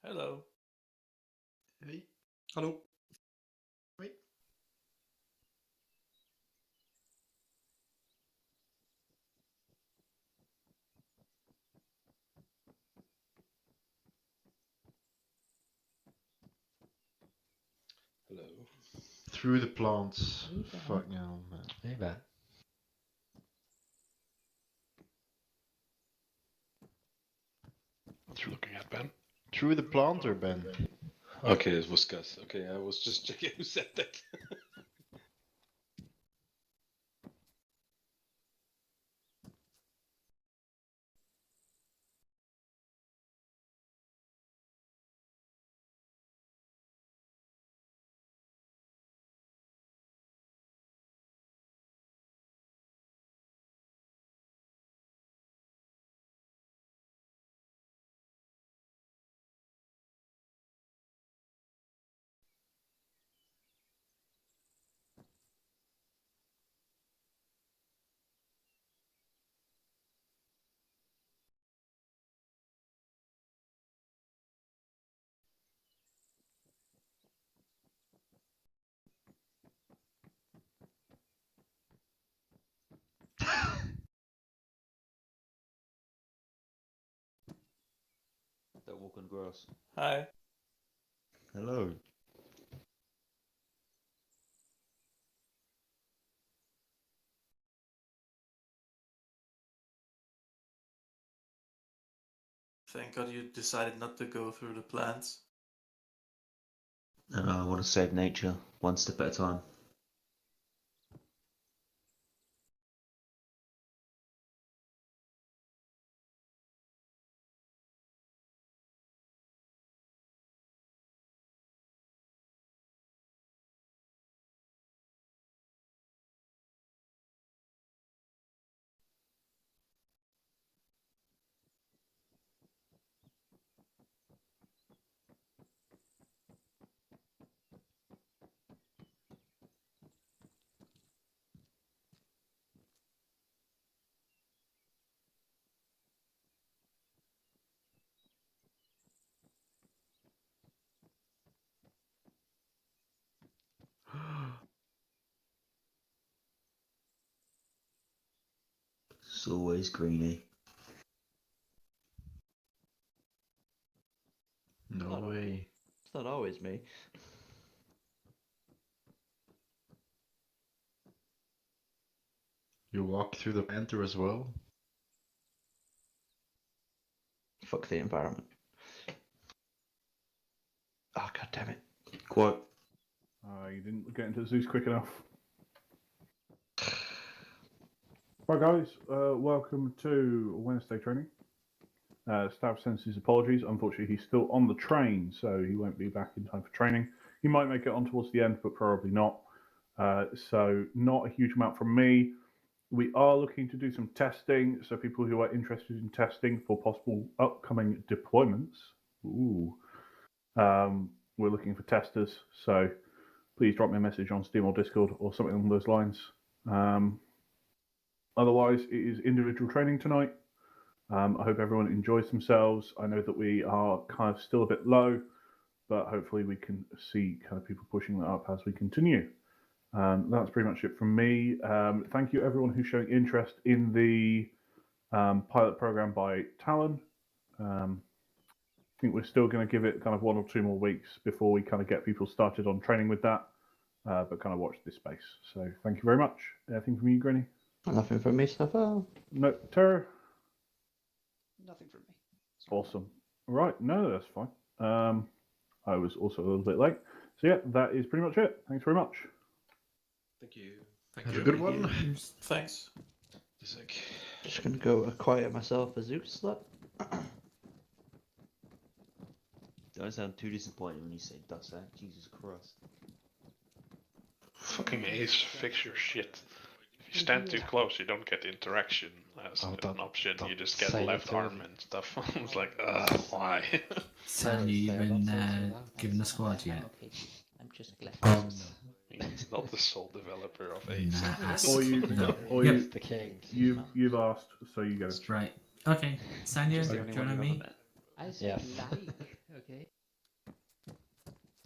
Hello. Hey. Hallo. Hoi. Hello. Through the plants. Hey there. Fucking hell, man. Hey there. What you looking at, Ben? Through the planter, Ben. Okay, it was Gus. Okay, I was just checking who said that. Don't walk on grass. Hi. Hello. Thank God you decided not to go through the plants. I want to save nature, one step at a time. It's always greeny. No way. It's not always me. You walk through the planter as well? Fuck the environment. Oh, god damn it. Quote. You didn't get into Zeus quick enough. Right, guys, welcome to Wednesday training. Staff sends his apologies. Unfortunately, he's still on the train, so he won't be back in time for training. He might make it on towards the end, but probably not. So, not a huge amount from me. We are looking to do some testing, so people who are interested in testing for possible upcoming deployments. We're looking for testers, so please drop me a message on Steam or Discord or something along those lines. Otherwise, it is individual training tonight. I hope everyone enjoys themselves. I know that we are kind of still a bit low, but hopefully we can see kind of people pushing that up as we continue. That's pretty much it from me. Thank you everyone who's showing interest in the pilot program by Talon. I think we're still going to give it kind of 1 or 2 more weeks before we kind of get people started on training with that, but kind of watch this space. So thank you very much. Anything from you, Granny? Nothing from me so far. No, Terror? Nothing from me. Awesome. Right, no, that's fine. I was also a little bit late. So yeah, that is pretty much it. Thanks very much. Thank you. Have a good one. Thanks. Just like, Just gonna go quiet myself a Zeus slut. Don't sound too disappointed when you say dust that. Jesus Christ. Fucking Ace, fix your shit. If you stand too close, you don't get interaction as Oh, an option. You just get say left it to arm him. and stuff. I was like, why? So have you been given the squad yet? Okay, I'm just glad. He's not the sole developer of Ace. Nah, Or you, no. or Yep. The king. you've asked, so you get it. Right. Okay. Sanya, Just the do only you one want you've me? ever met. I said Yes. like, okay.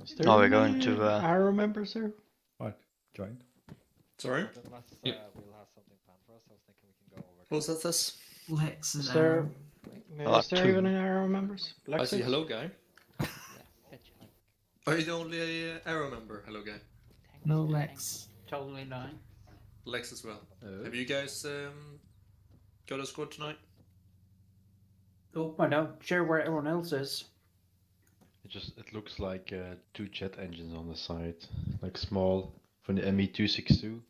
Is there Are we any, going to, arrow members there? Right, joined. Sorry? Yep. What was that this? Lex is Is there, Arrow. is there two. even any arrow members? I see Lexus? hello guy. Yeah, fetch like Are you the only arrow member? Hello guy. tanks. No tanks. Lex. Totally lying. Lex as well. Oh. Have you guys got a squad tonight? Oh, I don't share where everyone else is. It looks like 2 jet engines on the side, like small, from the ME-262.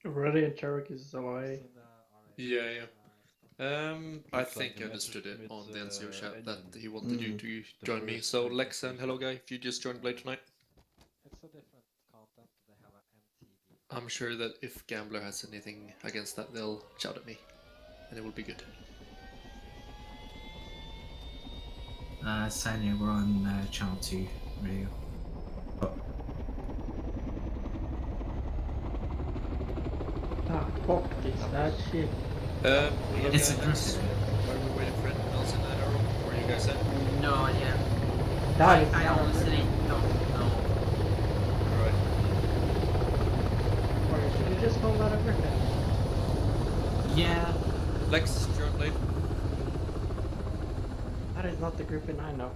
Ready and Cherokee's away. Yeah, yeah. I Looks like think the I understood it Messerschmitt, on the NCO chat engine. that he wanted you to The join me. first So thing Lex and is- hello guy, if you just joined Blade tonight. I'm sure that if Gambler has anything against that, they'll shout at me, and it will be good. Sanya, we're on channel 2 radio. Ah, fuck is that shit. Hello It's guy, a Lex. group. While we're waiting for anyone else in that arrow, where are you guys at? No idea. That is I honestly don't know. Alright. Or should you just call that a griffin? Yeah. Lex, join Blade. That is not the griffin I know.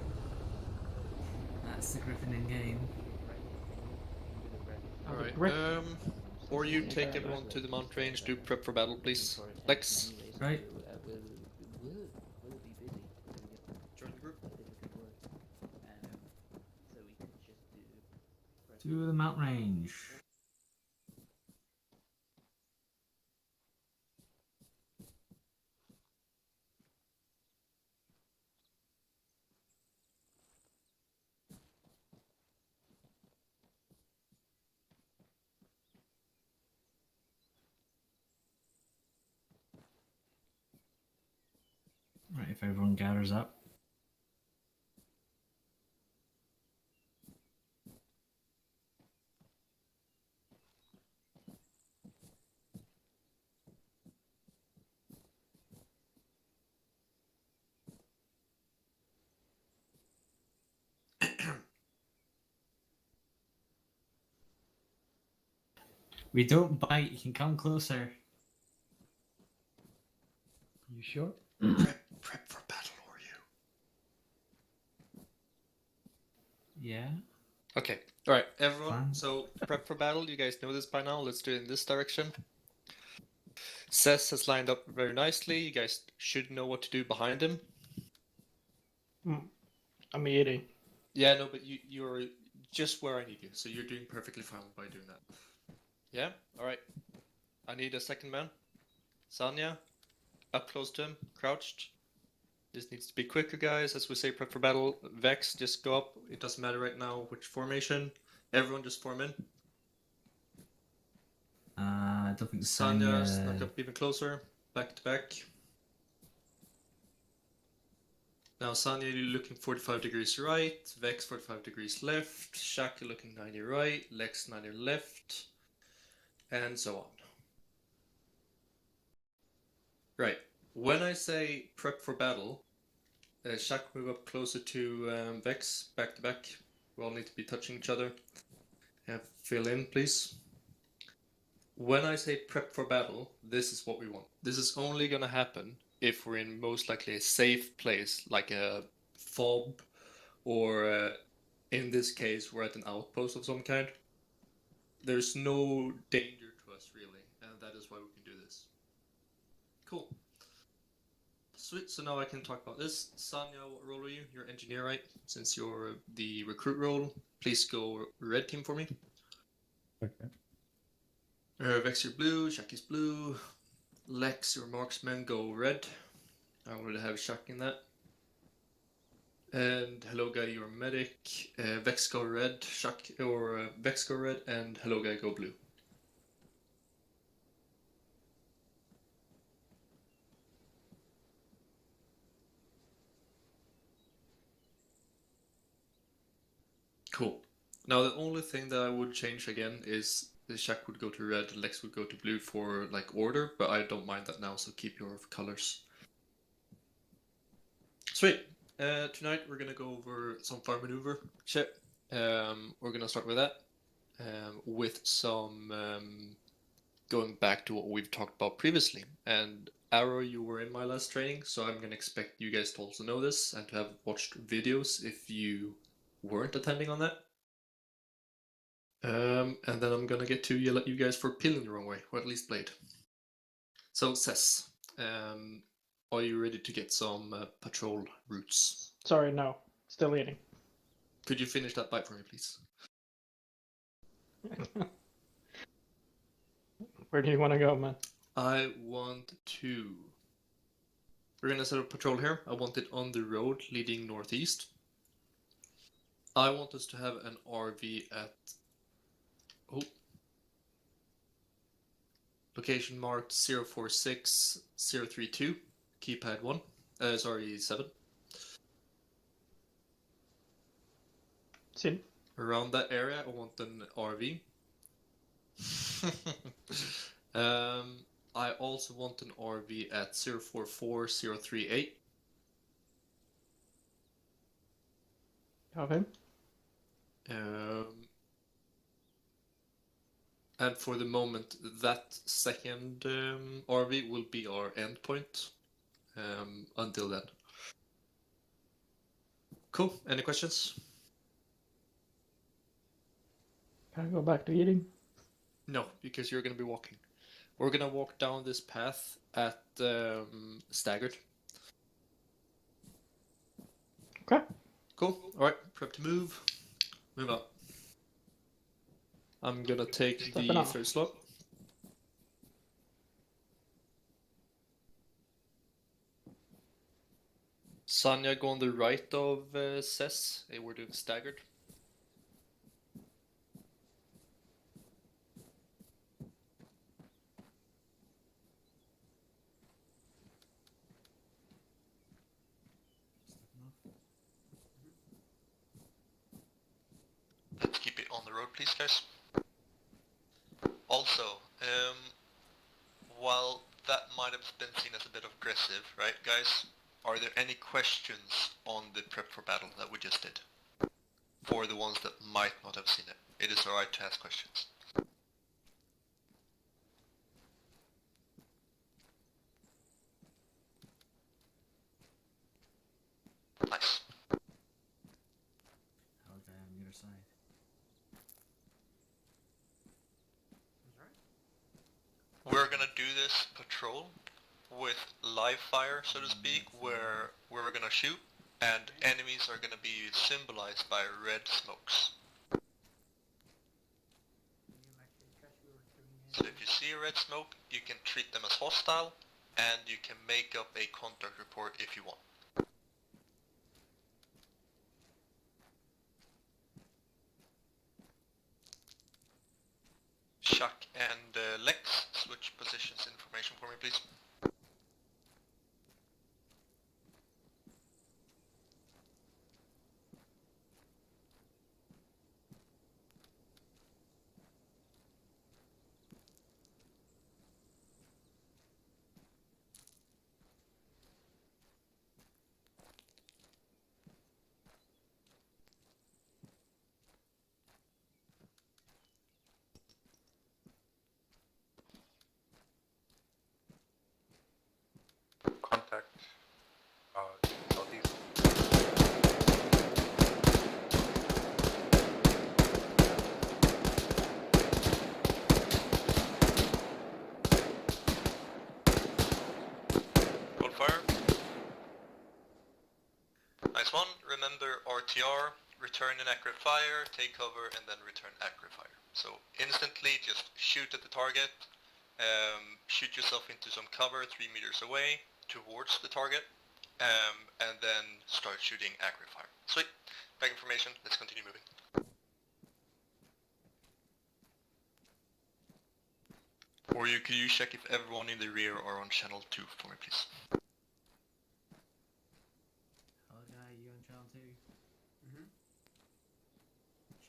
That's the Griffin in game. Alright, Griffin. or you take everyone to the mount range, do prep for battle, please. Lex, Right. We'll be busy. join the group. So we can just do. To the mount range. Right, if everyone gathers up. We don't bite, you can come closer. You sure? Prep for battle, are you? Yeah. Okay, alright, everyone, Fine. so prep for battle, you guys know this by now, let's do it in this direction. Cess has lined up very nicely, you guys should know what to do behind him. I'm eating. Yeah, no, but you're just where I need you, so you're doing perfectly fine by doing that. Yeah, alright. I need a second man. Sanya, up close to him, crouched. This needs to be quicker, guys, as we say prep for battle. Vex, just go up, it doesn't matter right now which formation. Everyone just form in. I don't think Sanya, Sanya. snuck up even closer, back to back. Now Sanya, you're looking 45 degrees right, Vex 45 degrees left, Shaq, you're looking 90 right, Lex 90 left, and so on. Right, when I say prep for battle, Shaq move up closer to Vex, back to back. We all need to be touching each other. Fill in, please. When I say prep for battle, this is what we want. This is only gonna happen if we're in most likely a safe place, like a fob, or in this case, we're at an outpost of some kind. There's no danger to us, really, and that is why we can do this. Cool. Sweet, so now I can talk about this. Sanya, what role are you? You're engineer, right? Since you're the recruit role, please go red team for me. Okay. Vex, you're blue, Shaq is blue. Lex, your marksman, go red. I already have Shaq in that. And hello guy, you're medic. Vex go red, Shaq or Vex go red, and hello guy go blue. Cool. Now the only thing that I would change again is the Shaq would go to red, Lex would go to blue for like order, but I don't mind that now, so keep your colors. Sweet. Tonight we're gonna go over some fire maneuver shit. We're gonna start with that. With some going back to what we've talked about previously. And Arrow, you were in my last training, so I'm gonna expect you guys to also know this and to have watched videos if you weren't attending on that. And then I'm gonna get to yell at you guys for peeling the wrong way, or at least Blade. So, Cess, are you ready to get some patrol routes? Sorry, no. Still eating. Could you finish that bite for me, please? Where do you want to go, man? I want to. We're gonna set up patrol here. I want it on the road leading northeast. I want us to have an RV at location marked 046032, keypad 1. 7. Sin. Around that area, I want an RV. I also want an RV at 044038. Okay. And for the moment, that second RV will be our endpoint until then. Cool. Any questions? Can I go back to eating? No, because you're going to be walking. We're going to walk down this path at staggered. Okay. Cool. All right. Prep to move. Move up. I'm going to take Stepping the off. third slope. Sanya, go on the right of Cess. We're doing staggered. Let's keep it on the road, please, guys. Also, while that might have been seen as a bit aggressive, right, guys? Are there any questions on the prep for battle that we just did? For the ones that might not have seen it. It is alright to ask questions. Nice. Okay, on the other side. We're gonna do this patrol with live fire, so to speak, where we're gonna shoot, and enemies are gonna be symbolized by red smokes. So if you see a red smoke, you can treat them as hostile, and you can make up a contact report if you want. Chuck and Lex, switch positions information for me, please. Contact. Southeast. Hold fire. Nice one. Remember RTR, return an accurate fire, take cover, and then return accurate fire. So instantly just shoot at the target, shoot yourself into some cover 3 meters away towards the target, and then start shooting accurate fire. Sweet. Back information. Let's continue moving. Or could you check if everyone in the rear are on channel 2 for me, please? Okay, you on channel 2? Mm-hmm.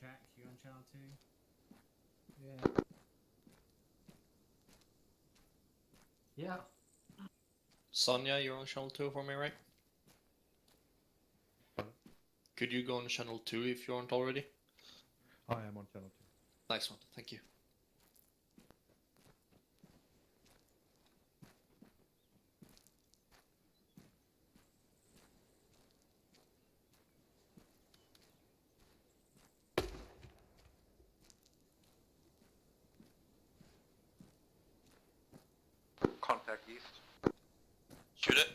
Check, you on channel 2? Yeah. Yeah. Sonia, you're on channel 2 for me, right? Could you go on channel 2 if you aren't already? I am on channel 2. Nice one, thank you. Contact east. Shoot it.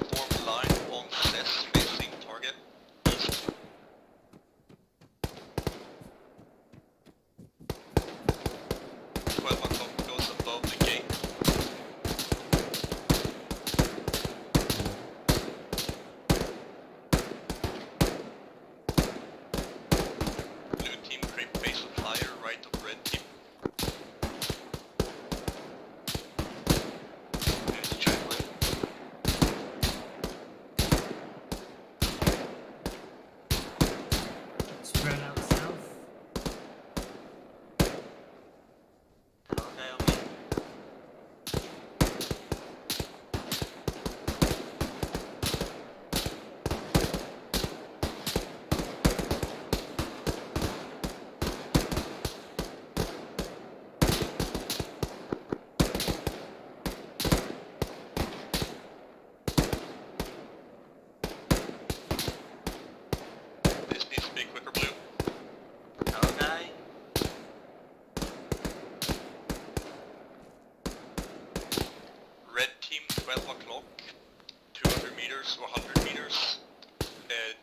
Form line on SES facing target east. 12 o'clock goes above the gate. Blue team creep base of fire right of red team. There's Chamberlain. Spread out south. Okay, on me. This needs to be quicker, blue. Okay. Red team 12 o'clock, 200 meters or 100 meters,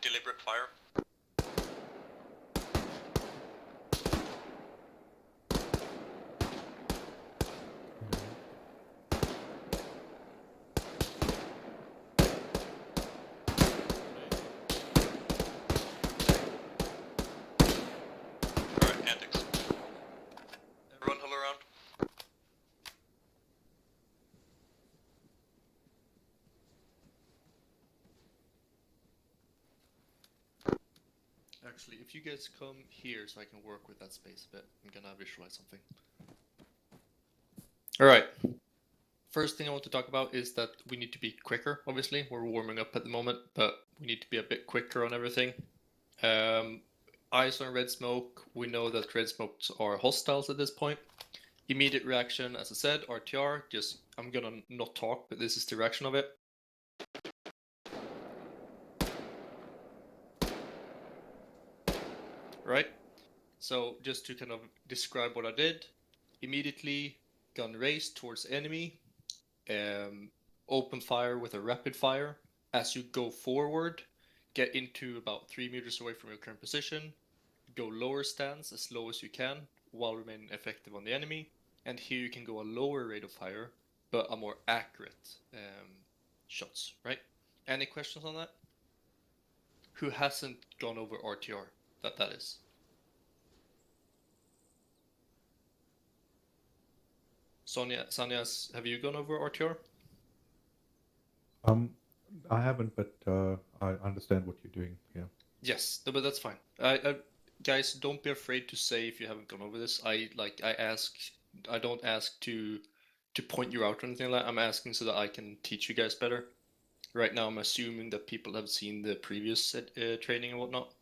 deliberate fire. Alright, antics. Everyone huddle around. Actually, if you guys come here so I can work with that space a bit, I'm gonna visualize something. Alright. First thing I want to talk about is that we need to be quicker, obviously. We're warming up at the moment, but we need to be a bit quicker on everything. Eyes on red smoke. We know that red smokes are hostiles at this point. Immediate reaction, as I said, RTR. Just, I'm gonna not talk, but this is the reaction of it. Right? So just to kind of describe what I did, immediately gun raised towards enemy, open fire with a rapid fire. As you go forward, get into about 3 meters away from your current position, go lower stance as low as you can while remaining effective on the enemy, and here you can go a lower rate of fire, but a more accurate shots, right? Any questions on that? Who hasn't gone over RTR? That is. Sanya, have you gone over RTR? I haven't, but I understand what you're doing. Yeah. Yes, no, but that's fine. Guys, don't be afraid to say if you haven't gone over this. I don't ask to point you out or anything like that. I'm asking so that I can teach you guys better. Right now, I'm assuming that people have seen the previous training and whatnot.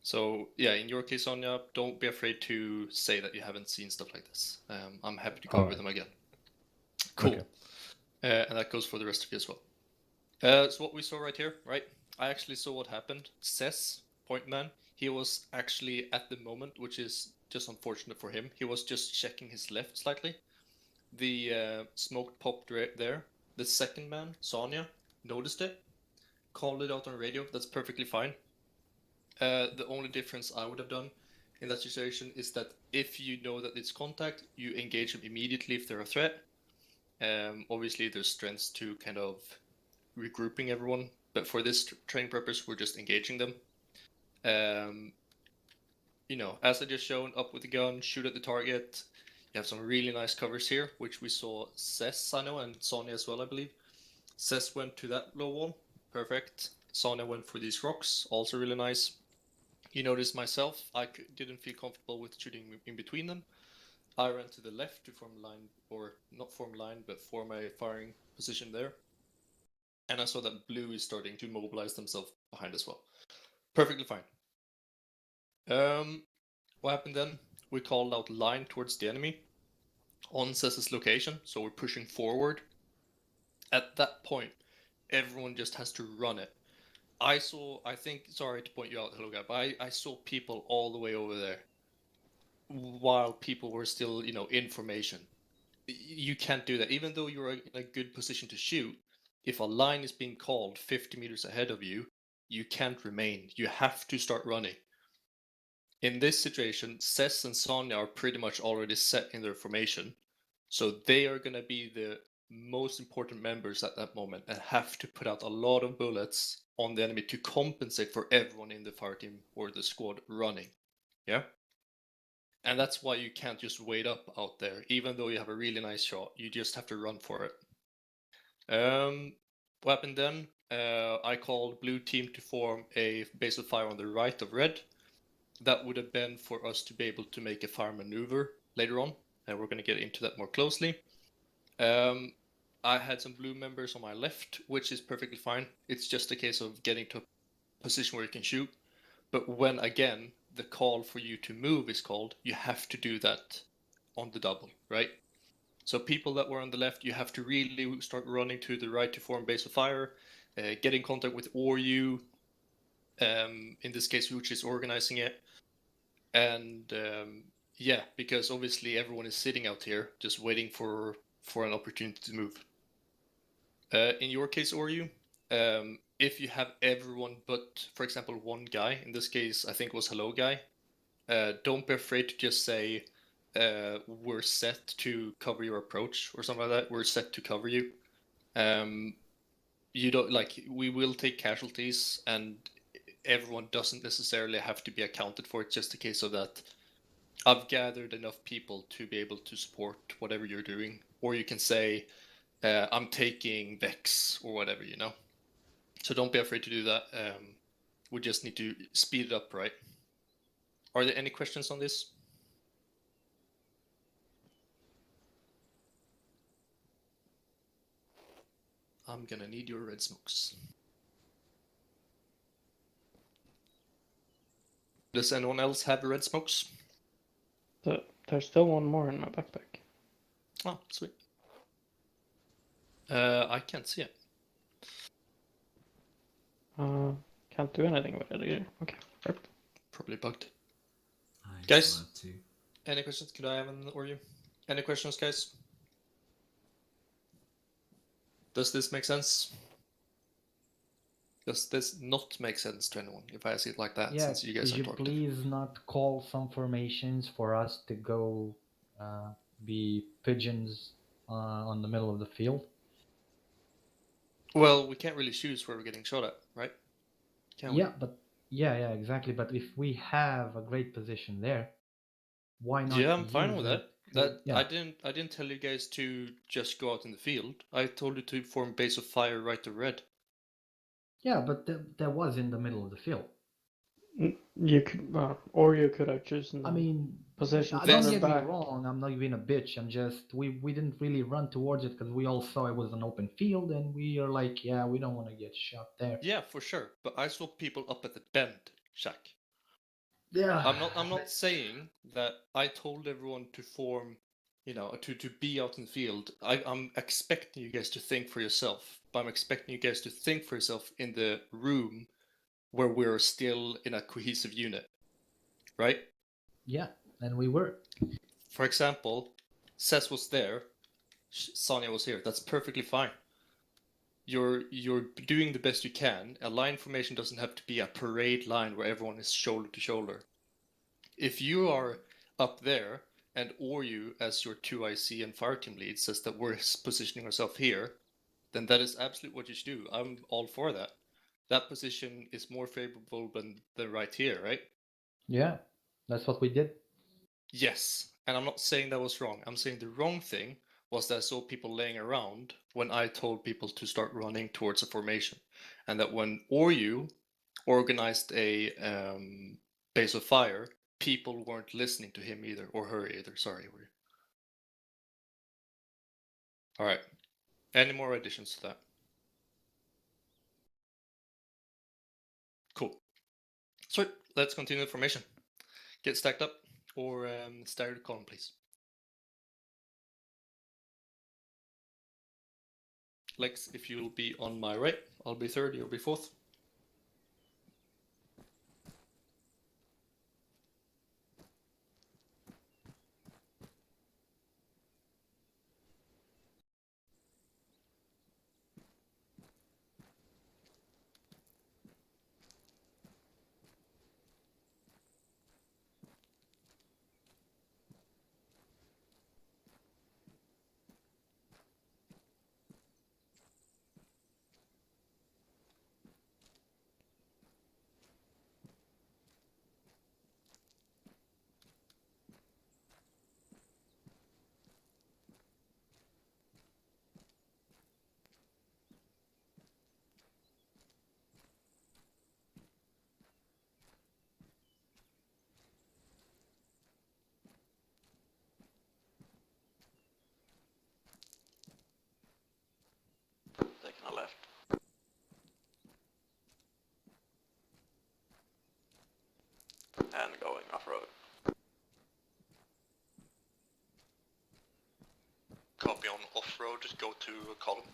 So yeah, in your case, Sonia, don't be afraid to say that you haven't seen stuff like this. I'm happy to go over them again. Cool. Okay. And that goes for the rest of you as well. So what we saw right here, right? I actually saw what happened. Cess, point man, he was actually at the moment, which is just unfortunate for him, he was just checking his left slightly. The smoke popped right there. The second man, Sonia, noticed it, called it out on radio. That's perfectly fine. The only difference I would have done in that situation is that if you know that it's contact, you engage them immediately if they're a threat. Obviously, there's strengths to kind of regrouping everyone, but for this training purpose, we're just engaging them. You know, as I just shown, up with the gun, shoot at the target. You have some really nice covers here, which we saw Cess, I know, and Sonia as well, I believe. Cess went to that low wall, perfect. Sonia went for these rocks, also really nice. You notice myself, didn't feel comfortable with shooting in between them. I ran to the left to form a line, or not form a line, but form a firing position there. And I saw that blue is starting to mobilize themselves behind as well. Perfectly fine. What happened then? We called out line towards the enemy on Cess's location, so we're pushing forward. At that point, everyone just has to run it. Sorry to point you out, hello guy, but I saw people all the way over there while people were still, in formation. You can't do that. Even though you're in a good position to shoot, if a line is being called 50 meters ahead of you, you can't remain. You have to start running. In this situation, Cess and Sonya are pretty much already set in their formation, so they are going to be the most important members at that moment and have to put out a lot of bullets on the enemy to compensate for everyone in the fire team or the squad running. Yeah? And that's why you can't just wait up out there. Even though you have a really nice shot, you just have to run for it. What happened then? I called blue team to form a base of fire on the right of red. That would have been for us to be able to make a fire maneuver later on, and we're going to get into that more closely. I had some blue members on my left, which is perfectly fine. It's just a case of getting to a position where you can shoot. But when, again, the call for you to move is called, you have to do that on the double, right? So people that were on the left, you have to really start running to the right to form base of fire, get in contact with ORU, in this case, which is organizing it. And yeah, because obviously everyone is sitting out here just waiting for an opportunity to move. In your case, ORU, if you have everyone but, for example, one guy, in this case, I think it was Hello Guy, don't be afraid to just say, we're set to cover your approach or something like that. We're set to cover you. You don't we will take casualties, and everyone doesn't necessarily have to be accounted for. It's just a case of that I've gathered enough people to be able to support whatever you're doing. Or you can say, I'm taking Vex or whatever, So don't be afraid to do that. We just need to speed it up, right? Are there any questions on this? I'm gonna need your red smokes. Does anyone else have red smokes? There's still one more in my backpack. Oh, sweet. I can't see it. Can't do anything with it either. Okay, perfect. Probably bugged. I Guys? still have two. Any questions? Could I have an or you? Any questions, guys? Does this make sense? Does this not make sense to anyone if I say it like that? Yeah, Since you guys could are you talkative. please not call some formations for us to go be pigeons on the middle of the field? Well, we can't really choose where we're getting shot at, right? Can Yeah, but yeah, exactly. But if we have a great position there, why we? not? Yeah, I'm fine use with it that. to- yeah. I didn't tell you guys to just go out in the field. I told you to form base of fire right to red. Yeah, but that was in the middle of the field. You could, or you could have chosen. I mean, position don't further get me back. wrong. I'm not being a bitch. I'm just we didn't really run towards it because we all saw it was an open field, and we are like, yeah, we don't want to get shot there. Yeah, for sure. But I saw people up at the bend, Shaq. Yeah. I'm not saying that I told everyone to form, to be out in the field. I'm expecting you guys to think for yourself. But I'm expecting you guys to think for yourself in the room where we're still in a cohesive unit. Right? Yeah, and we were. For example, Cess was there, Sonya was here. That's perfectly fine. You're doing the best you can. A line formation doesn't have to be a parade line where everyone is shoulder to shoulder. If you are up there and you as your 2IC and fire team lead says that we're positioning ourselves here, then that is absolutely what you should do. I'm all for that. That position is more favorable than right here, right? Yeah, that's what we did. Yes, and I'm not saying that was wrong. I'm saying the wrong thing was that I saw people laying around when I told people to start running towards a formation. And that when ORU organized a base of fire, people weren't listening to him either, or her either. Sorry. All right. Any more additions to that? Cool. So let's continue the formation. Get stacked up, or staggered column, please. Lex, if you'll be on my right, I'll be third, you'll be fourth. Taking a left. And going off-road. Copy on off-road, just go to a column.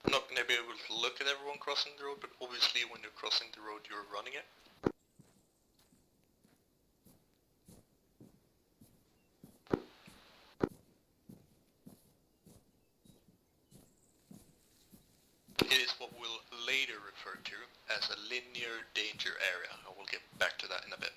I'm not going to be able to look at everyone crossing the road, but obviously when you're crossing the road, you're running it. It is what we'll later refer to as a linear danger area. I will get back to that in a bit.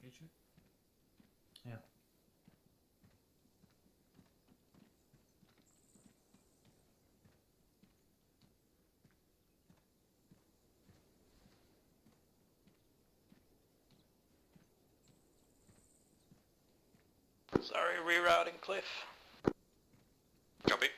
Okay, check. Yeah. Sorry, rerouting Cliff. Copy.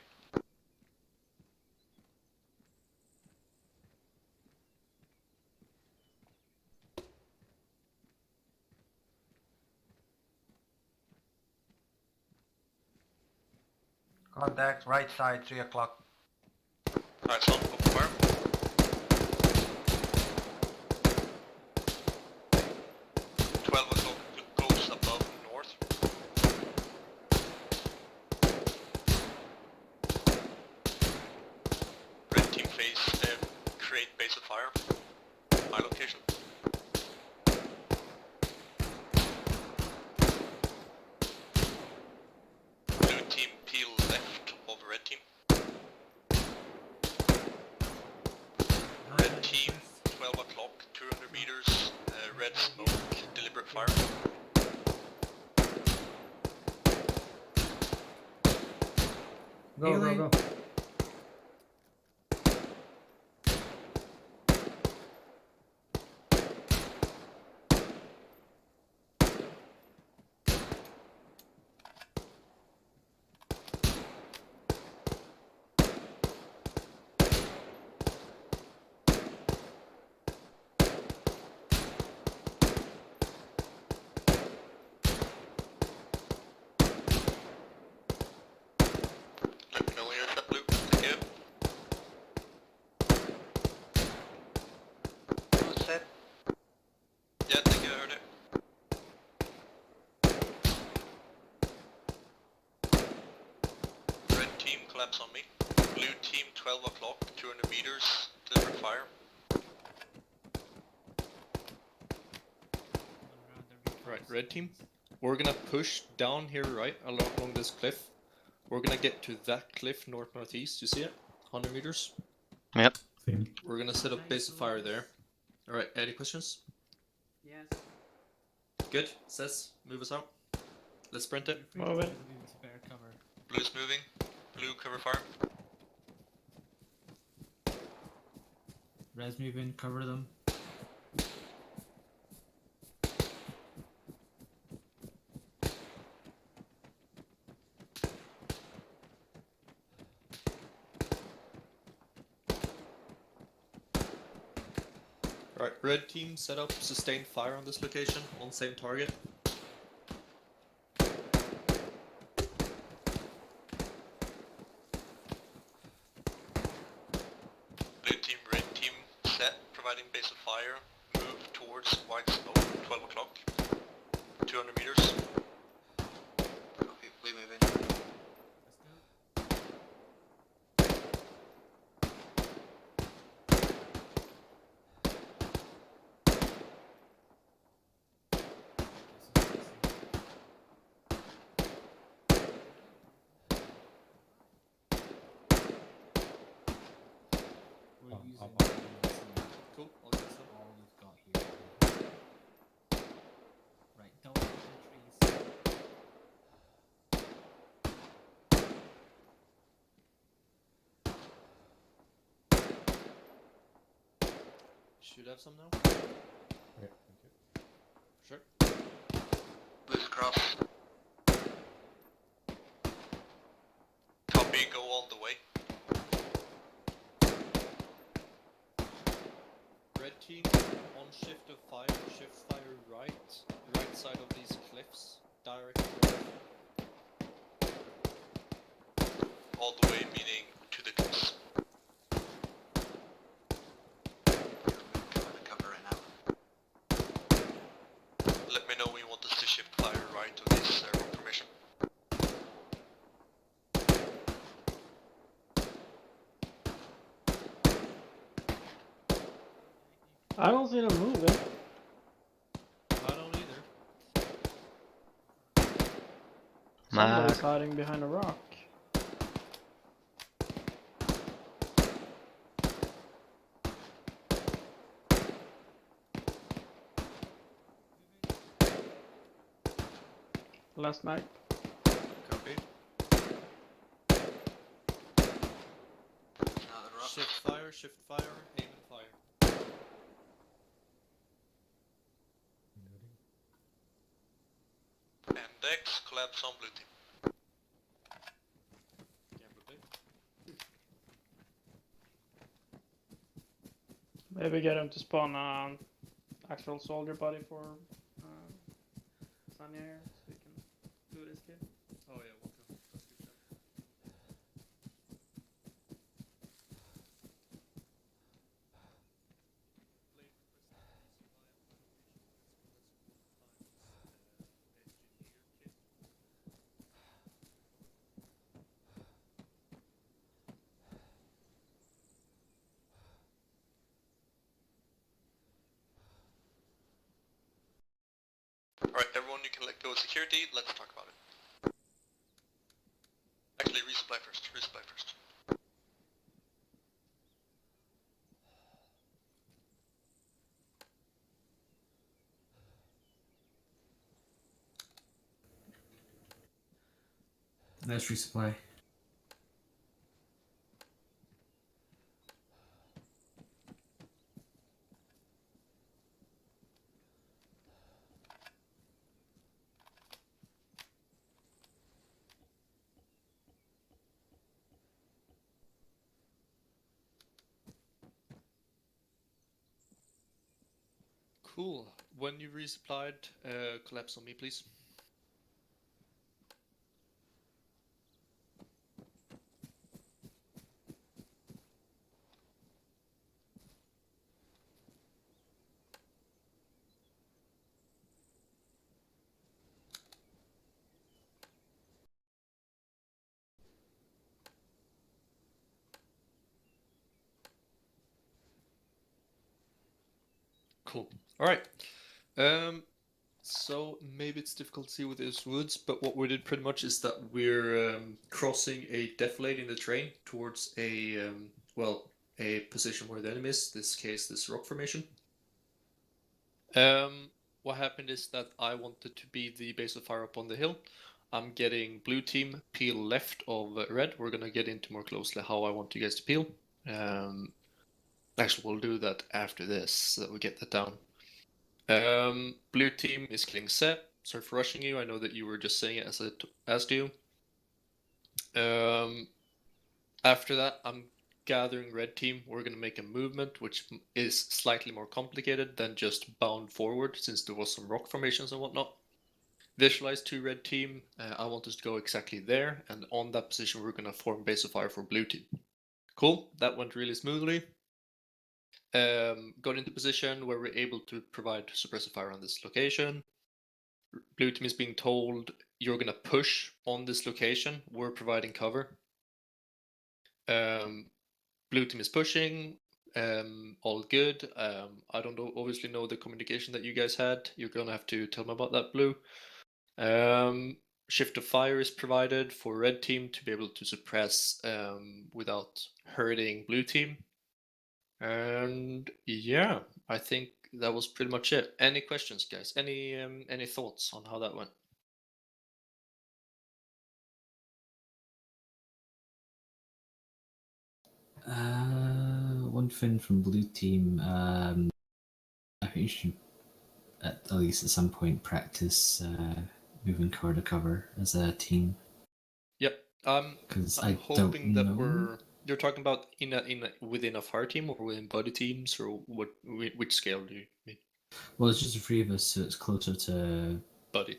Contact, right side, 3 o'clock. Alright, so open fire. Goes above north. Red team phase, create base of fire. My location. Blue team peel left of red team. Red team, 12 o'clock, 200 meters, red smoke, deliberate fire. Go, go, go. collapse on me. Blue team 12 o'clock, 200 meters, deliver fire. Right, red team. We're gonna push down here, right, along this cliff. We're gonna get to that cliff north-northeast, you see it? 100 meters. Yep. We're gonna set up base of fire there. Alright, any questions? Yes. Good, says, move us out. Let's sprint it. Move it. To bear cover. Blue's moving. Blue, cover fire. Res move in, cover them. Alright, red team set up sustained fire on this location, on same target. Blue team, red team set, providing base of fire. Move towards white snow, 12 o'clock. 200 meters. We move in. We're using Cool, I'll get some. all we've got here. Right, don't hit the trees. Should have some now? Yeah, thank you. Sure. Blue's across. Copy, go all the way. Red team, on shift of fire, shift fire right side of these cliffs, direct north. All the way, meaning to the cliffs. Cover right now. Let me know when you want us to shift fire right of this formation. I don't see them moving. I don't either. Somebody's hiding behind a rock. Last night. Copy. Another rock. Shift fire, aim and fire. And Dex, collapse on blue team. Maybe get him to spawn an actual soldier body for Sunny here, so we can do this kid. Oh yeah, we'll do. That's good shot. Alright, everyone, you can let go of security. Let's talk about it. Actually, resupply first. Resupply first. Let's resupply. Cool. When you resupplied, collapse on me, please. Cool. All right. So maybe it's difficult to see with these woods, but what we did pretty much is that we're crossing a defilade in the terrain towards a a position where the enemy is. This case, this rock formation. What happened is that I wanted to be the base of fire up on the hill. I'm getting blue team peel left of red. We're gonna get into more closely how I want you guys to peel. Actually, we'll do that after this so that we get that down. Blue team is killing Set. Sorry for rushing you. I know that you were just saying it as I asked you. After that, I'm gathering red team. We're going to make a movement which is slightly more complicated than just bound forward, since there was some rock formations and whatnot. Visualize 2 red team. I want us to go exactly there, and on that position we're going to form base of fire for blue team. Cool, that went really smoothly. Got into position where we're able to provide suppressive fire on this location. Blue team is being told you're gonna push on this location. We're providing cover. Blue team is pushing. All good. I don't obviously know the communication that you guys had. You're gonna have to tell me about that, Blue. Shift of fire is provided for red team to be able to suppress without hurting blue team. And yeah, I think that was pretty much it. Any questions, guys? Any thoughts on how that went? One thing from blue team. I think you should at least at some point practice moving cover to cover as a team. Yep. Because I'm hoping that you're talking about within a fire team or within buddy teams, or which scale do you mean? Well, it's just the 3 of us, so it's closer to buddy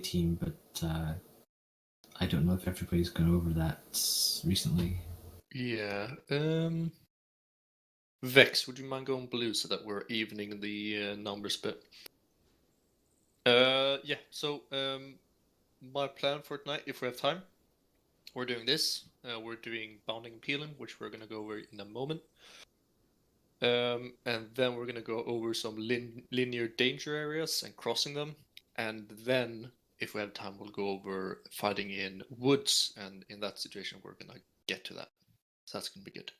team, but I don't know if everybody's gone over that recently. Yeah. Vex, would you mind going blue so that we're evening the numbers a bit? Yeah. So my plan for tonight, if we have time, we're doing this. We're doing bounding and peeling, which we're gonna go over in a moment. And then we're gonna go over some linear danger areas and crossing them. And then, if we have time, we'll go over fighting in woods. And in that situation, we're gonna get to that. So that's gonna be good.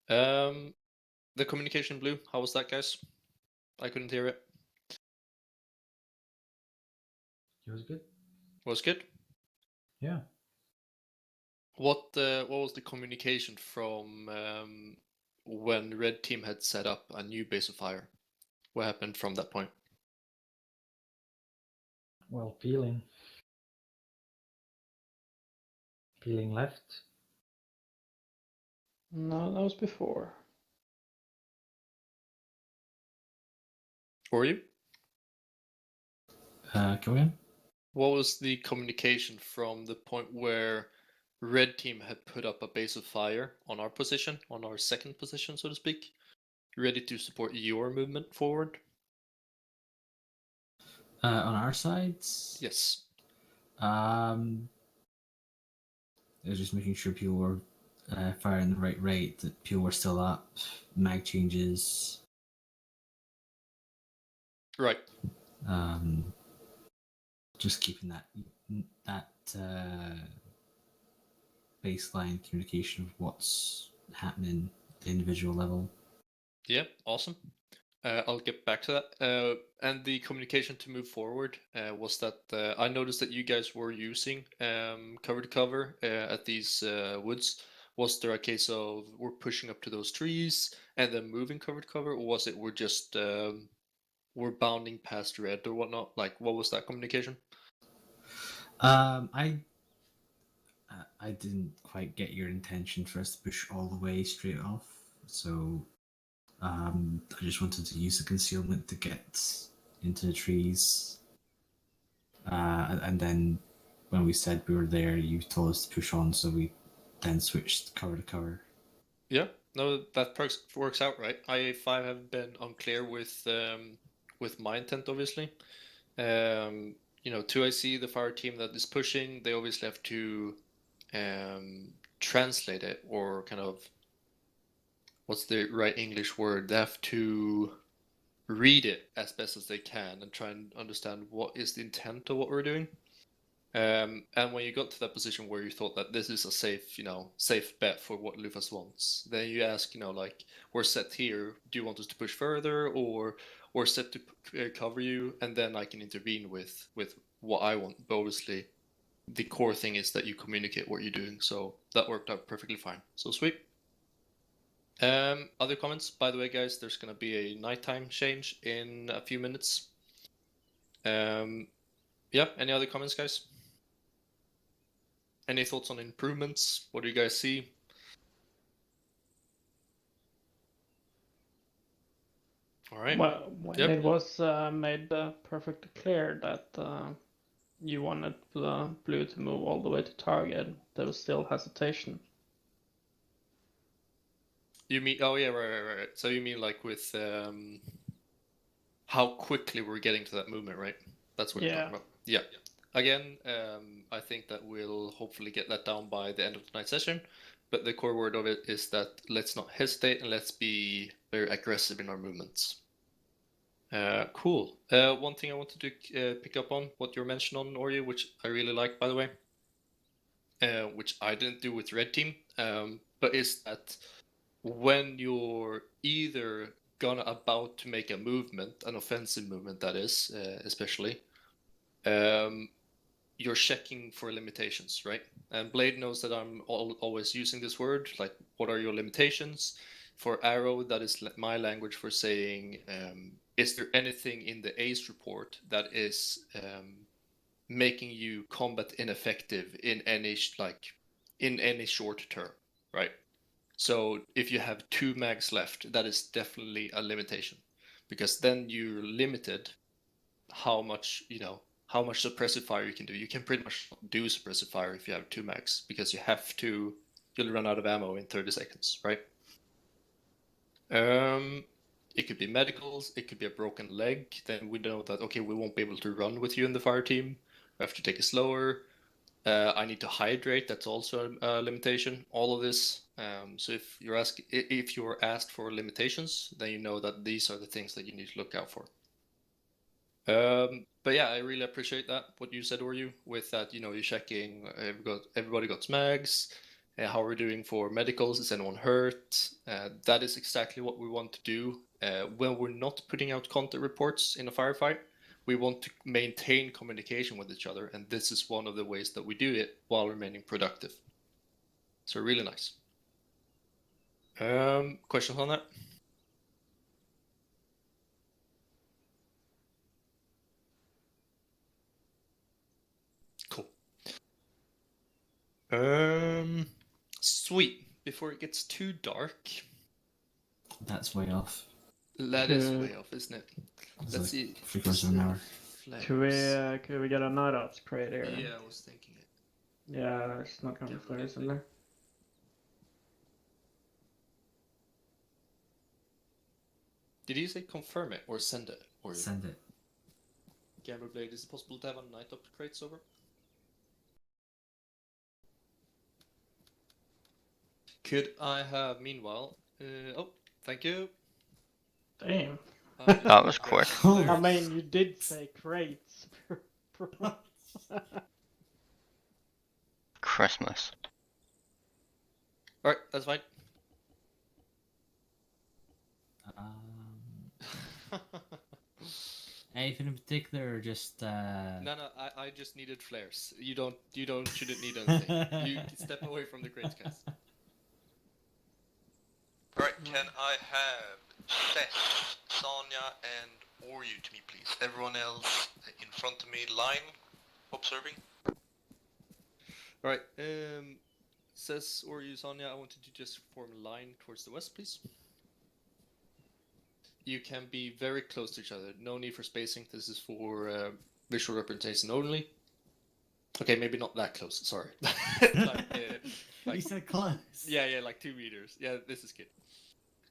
The communication, Blue, how was that, guys? I couldn't hear it. It was good. Was good? Yeah. What was the communication from when red team had set up a new base of fire? What happened from that point? Well, peeling left. No, that was before. For you? Go in. What was the communication from the point where red team had put up a base of fire on our position, on our second position, so to speak, ready to support your movement forward? On our side? Yes. It was just making sure people were firing the right rate, that people were still up, mag changes. Right. Just keeping that baseline communication of what's happening at the individual level. Yeah, awesome. I'll get back to that. And the communication to move forward was that I noticed that you guys were using cover to cover at these woods. Was there a case of we're pushing up to those trees and then moving cover to cover, or was it we're just we're bounding past red or whatnot? Like, what was that communication? I didn't quite get your intention for us to push all the way straight off, so I just wanted to use the concealment to get into the trees. And then when we said we were there, you told us to push on, so we then switched cover to cover. Yeah, no, that works out right. If I have been unclear with my intent, obviously, you know, 2IC, the fire team that is pushing, they obviously have to translate it, or kind of, what's the right English word? They have to read it as best as they can and try and understand what is the intent of what we're doing. And when you got to that position where you thought that this is a safe bet for what Lufas wants, then you ask, like, we're set here. Do you want us to push further, or we're set to cover you? And then I can intervene with what I want. But obviously, the core thing is that you communicate what you're doing. So that worked out perfectly fine. So sweet. Other comments? By the way, guys, there's gonna be a nighttime change in a few minutes. Yeah. Any other comments, guys? Any thoughts on improvements? What do you guys see? All right. Well, when Yep. it was made perfectly clear that you wanted blue to move all the way to target, there was still hesitation. You mean? Oh yeah, right. So you mean like with how quickly we're getting to that movement, right? That's what you're talking about. Yeah. Again, I think that we'll hopefully get that down by the end of tonight's session. But the core word of it is that let's not hesitate and let's be very aggressive in our movements. Cool. One thing I wanted to pick up on what you mentioned on Oreo, which I really like, by the way, which I didn't do with Red Team, but is that when you're either about to make a movement, an offensive movement that is, especially, you're checking for limitations, right? And Blade knows that I'm always using this word, like, what are your limitations? For Arrow, that is my language for saying, is there anything in the ACE report that is making you combat ineffective in any short term, right? So if you have 2 mags left, that is definitely a limitation, because then you're limited how much suppressive fire you can do. You can pretty much do suppressive fire if you have 2 mags, because you'll run out of ammo in 30 seconds, right? It could be medicals, it could be a broken leg. Then we know that, okay, we won't be able to run with you in the fire team. We have to take it slower. I need to hydrate. That's also a limitation. All of this. So if you're asked for limitations, then you know that these are the things that you need to look out for. But yeah, I really appreciate that, what you said, Oryu, with that, you're checking, everybody got smags, how we're doing for medicals, is anyone hurt? That is exactly what we want to do. When we're not putting out content reports in a firefight, we want to maintain communication with each other, and this is one of the ways that we do it while remaining productive. So really nice. Questions on that? Cool. Sweet. Before it gets too dark. That's way off. That is way off, isn't it? Let's see. 3/4 of an hour. Could we get a night ops crate here? Yeah, I was thinking it. Yeah, there's not gonna be flares in there. Did you say confirm it or send it? Or send it. Gamer Blade, is it possible to have a night ops crates over? Could I have, meanwhile? Oh, thank you. Damn. That was quick. I mean, you did say crates. Christmas. Alright, that's fine. Anything in particular, or just? No, I just needed flares. You shouldn't need anything. You can step away from the crates, guys. Alright, can I have Seth, Sonya, and Oryu to me, please? Everyone else in front of me, line, observing. Alright, says Oryu, Sonya, I wanted to just form a line towards the west, please. You can be very close to each other. No need for spacing. This is for visual representation only. Okay, maybe not that close. Sorry. You said close. Yeah, like 2 meters. Yeah, this is good.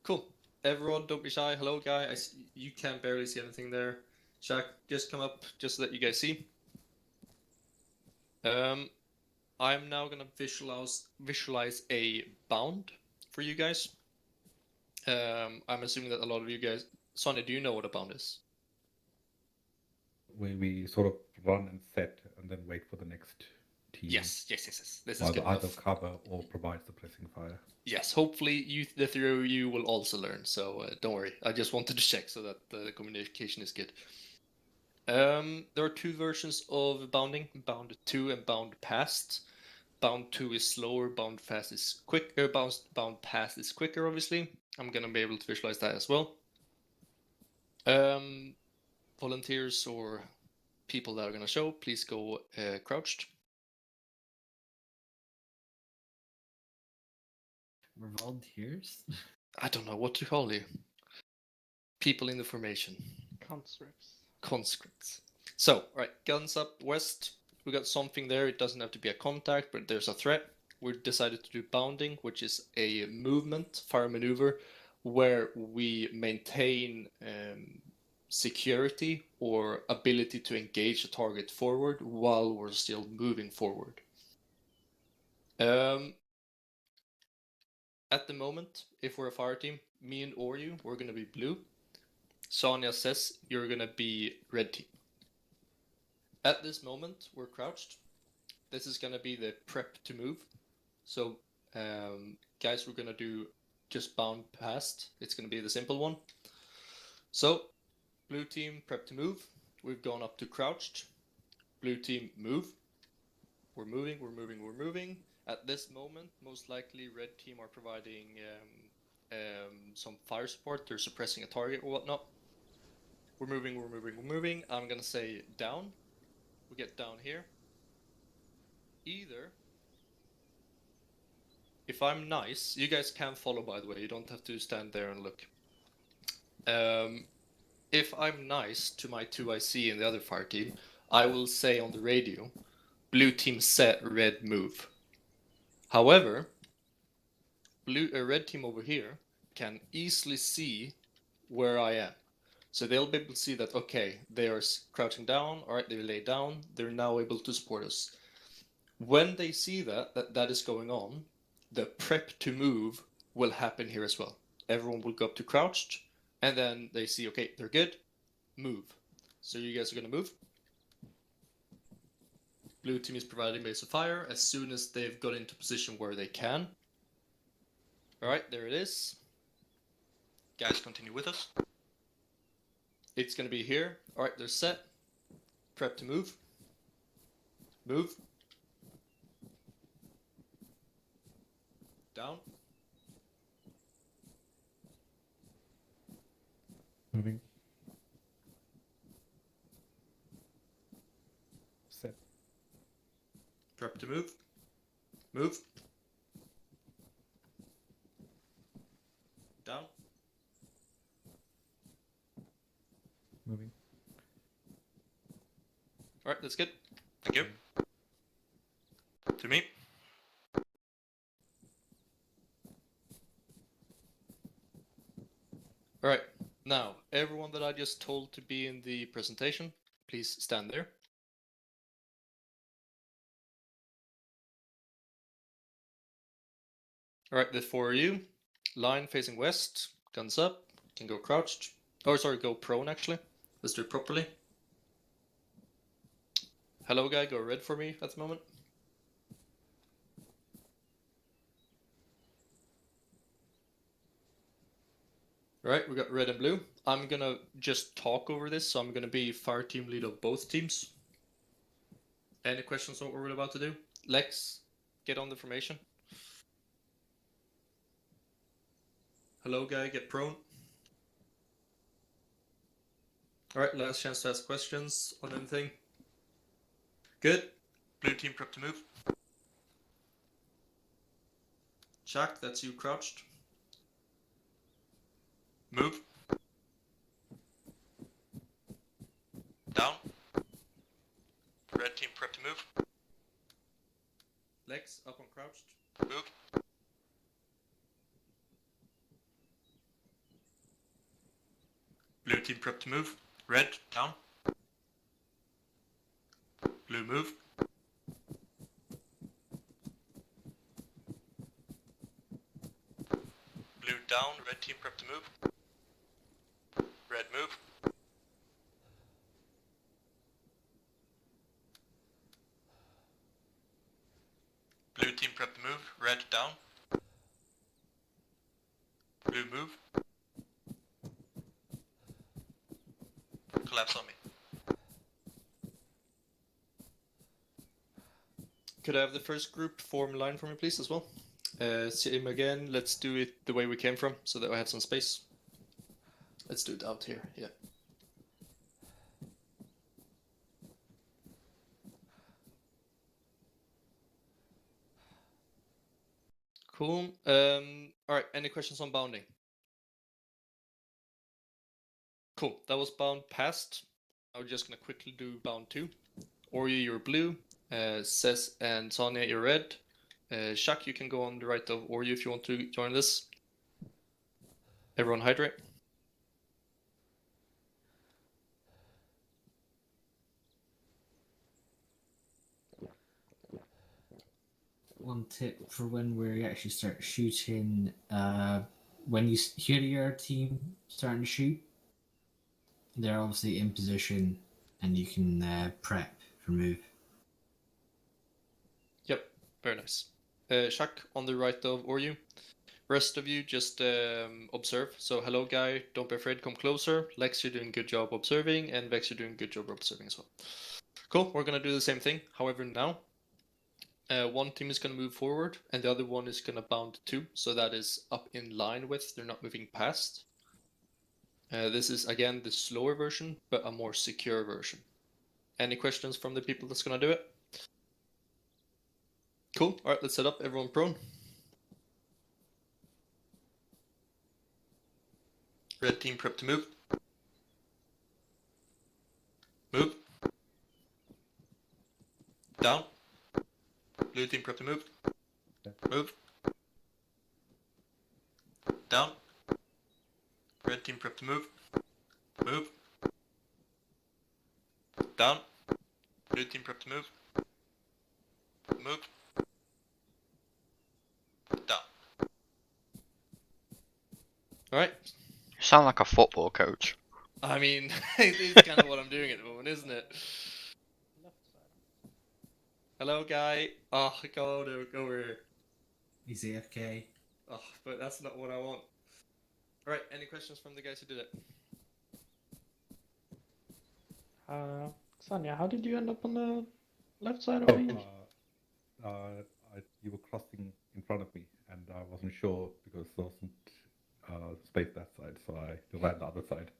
Cool. Everyone, don't be shy. Hello, guy. You can barely see anything there. Shaq, just come up just so that you guys see. I'm now gonna visualize a bound for you guys. I'm assuming that a lot of you guys Sonny, do you know what a bound is? We sort of run and set and then wait for the next team. Yes. This is Either, good either enough. cover or provides the pressing fire. Yes, hopefully the three of you will also learn, so don't worry. I just wanted to check so that the communication is good. There are two versions of bounding, bound to and bound past. Bound to is slower, bound fast is quicker, bound past is quicker, obviously. I'm gonna be able to visualize that as well. Volunteers or people that are gonna show, please go crouched. We're volunteers. I don't know what to call you. People in the formation. Conscripts. So, right, guns up west. We got something there. It doesn't have to be a contact, but there's a threat. We decided to do bounding, which is a movement, fire maneuver, where we maintain security or ability to engage a target forward while we're still moving forward. At the moment, if we're a fire team, me and Oryu, we're going to be blue. Sonia says you're going to be red team. At this moment, we're crouched. This is going to be the prep to move. So, guys, we're going to do just bound past. It's going to be the simple one. So, blue team, prep to move. We've gone up to crouched. Blue team, move. We're moving. At this moment, most likely red team are providing some fire support. They're suppressing a target or whatnot. We're moving. I'm going to say down. We get down here. Either, if I'm nice, you guys can follow, by the way, you don't have to stand there and look. If I'm nice to my 2IC and the other fire team, I will say on the radio, blue team set, red move. However, red team over here can easily see where I am. So they'll be able to see that, okay, they are crouching down, alright, they lay down, they're now able to support us. When they see that is going on, the prep to move will happen here as well. Everyone will go up to crouched, and then they see, okay, they're good, move. So you guys are going to move. Blue team is providing base of fire as soon as they've got into position where they can. Alright, there it is. Guys, continue with us. It's going to be here. Alright, they're set. Prep to move. Move. Down. Moving. Set. Prep to move. Move. Down. Moving. Alright, that's good. Thank you. To me. Alright, now, everyone that I just told to be in the presentation, please stand there. Alright, the four of you, line facing west, guns up, can go crouched. Or sorry, go prone actually. Let's do it properly. Hello guy, go red for me at the moment. Alright, we got red and blue. I'm gonna just talk over this, so I'm gonna be fire team lead of both teams. Any questions on what we're about to do? Lex, get on the formation. Hello guy, get prone. Alright, last chance to ask questions on anything. Good. Blue team prep to move. Chuck, that's you crouched. Move. Down. Red team prep to move. Legs up on crouched. Move. Blue team prep to move. Red, down. Blue move. Blue down, red team prep to move. Red move. Blue team prep to move. Red down. Blue move. Collapse on me. Could I have the first group form line for me, please, as well? Same again. Let's do it the way we came from, so that I have some space. Let's do it out here. Yeah. Cool. All right. Any questions on bounding? Cool. That was bound past. I'm just gonna quickly do bound 2. Oryu, you're blue. Ses and Sonia, you're red. Shak, you can go on the right of Oryu if you want to join this. Everyone hydrate. One tip for when we actually start shooting, when you hear your team starting to shoot, they're obviously in position and you can prep for move. Yep, very nice. Shak on the right of Oryu. Rest of you just observe. So hello guy, don't be afraid, come closer. Lex, you're doing a good job observing, and Vex, you're doing a good job observing as well. Cool, we're gonna do the same thing. However, now one team is gonna move forward, and the other one is gonna bound 2. So that is up in line with, they're not moving past. This is again the slower version, but a more secure version. Any questions from the people that's gonna do it? Cool, alright, let's set up, everyone prone. Red team prep to move. Move. Down. Blue team prep to move. Move. Down. Red team prep to move. Move. Down. Blue team prep to move. Move. Down. Alright. You sound like a football coach. I mean, it's kind of what I'm doing at the moment, isn't it? Hello, guy. Oh, go over here. He's AFK. Oh, but that's not what I want. Alright, any questions from the guys who did it? Sonia, how did you end up on the left side of me? You were crossing in front of me, and I wasn't sure because there wasn't space that side, so I ran the other side.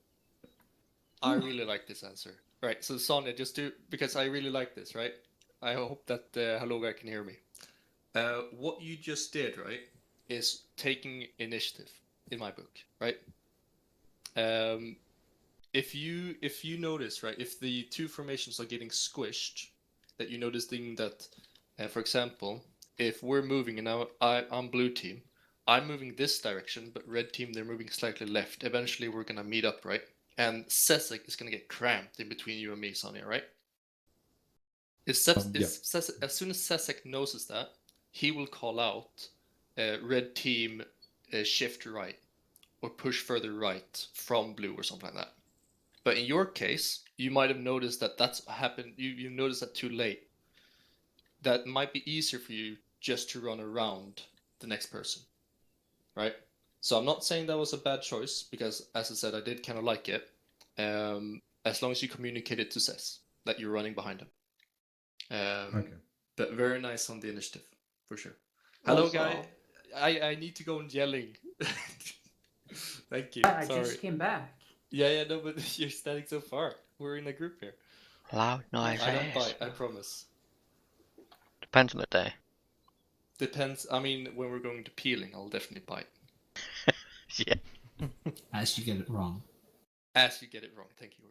I really like this answer. Right, so Sonia, just do, because I really like this, right? I hope that hello guy can hear me. What you just did, right, is taking initiative in my book, right? If you notice, right, if the two formations are getting squished, that you noticing that, for example, if we're moving and now I'm blue team, I'm moving this direction, but red team, they're moving slightly left. Eventually we're gonna meet up, right? And Sesek is gonna get cramped in between you and me, Sonia, right? As soon as Sesek notices that, he will call out red team shift right or push further right from blue or something like that. But in your case, you might have noticed that that's happened. You noticed that too late. That might be easier for you just to run around the next person, right? So I'm not saying that was a bad choice because, as I said, I did kind of like it. As long as you communicate it to Ses that you're running behind him. Okay. But very nice on the initiative, for sure. Hello, guy. I need to go and yelling. Thank you. I Sorry. just came back. Yeah, no, but you're standing so far. We're in a group here. Loud noises. I don't bite, I promise. Depends on the day. Depends. I mean, when we're going to peeling, I'll definitely bite. Yeah. As you get it wrong. As you get it wrong. Thank you,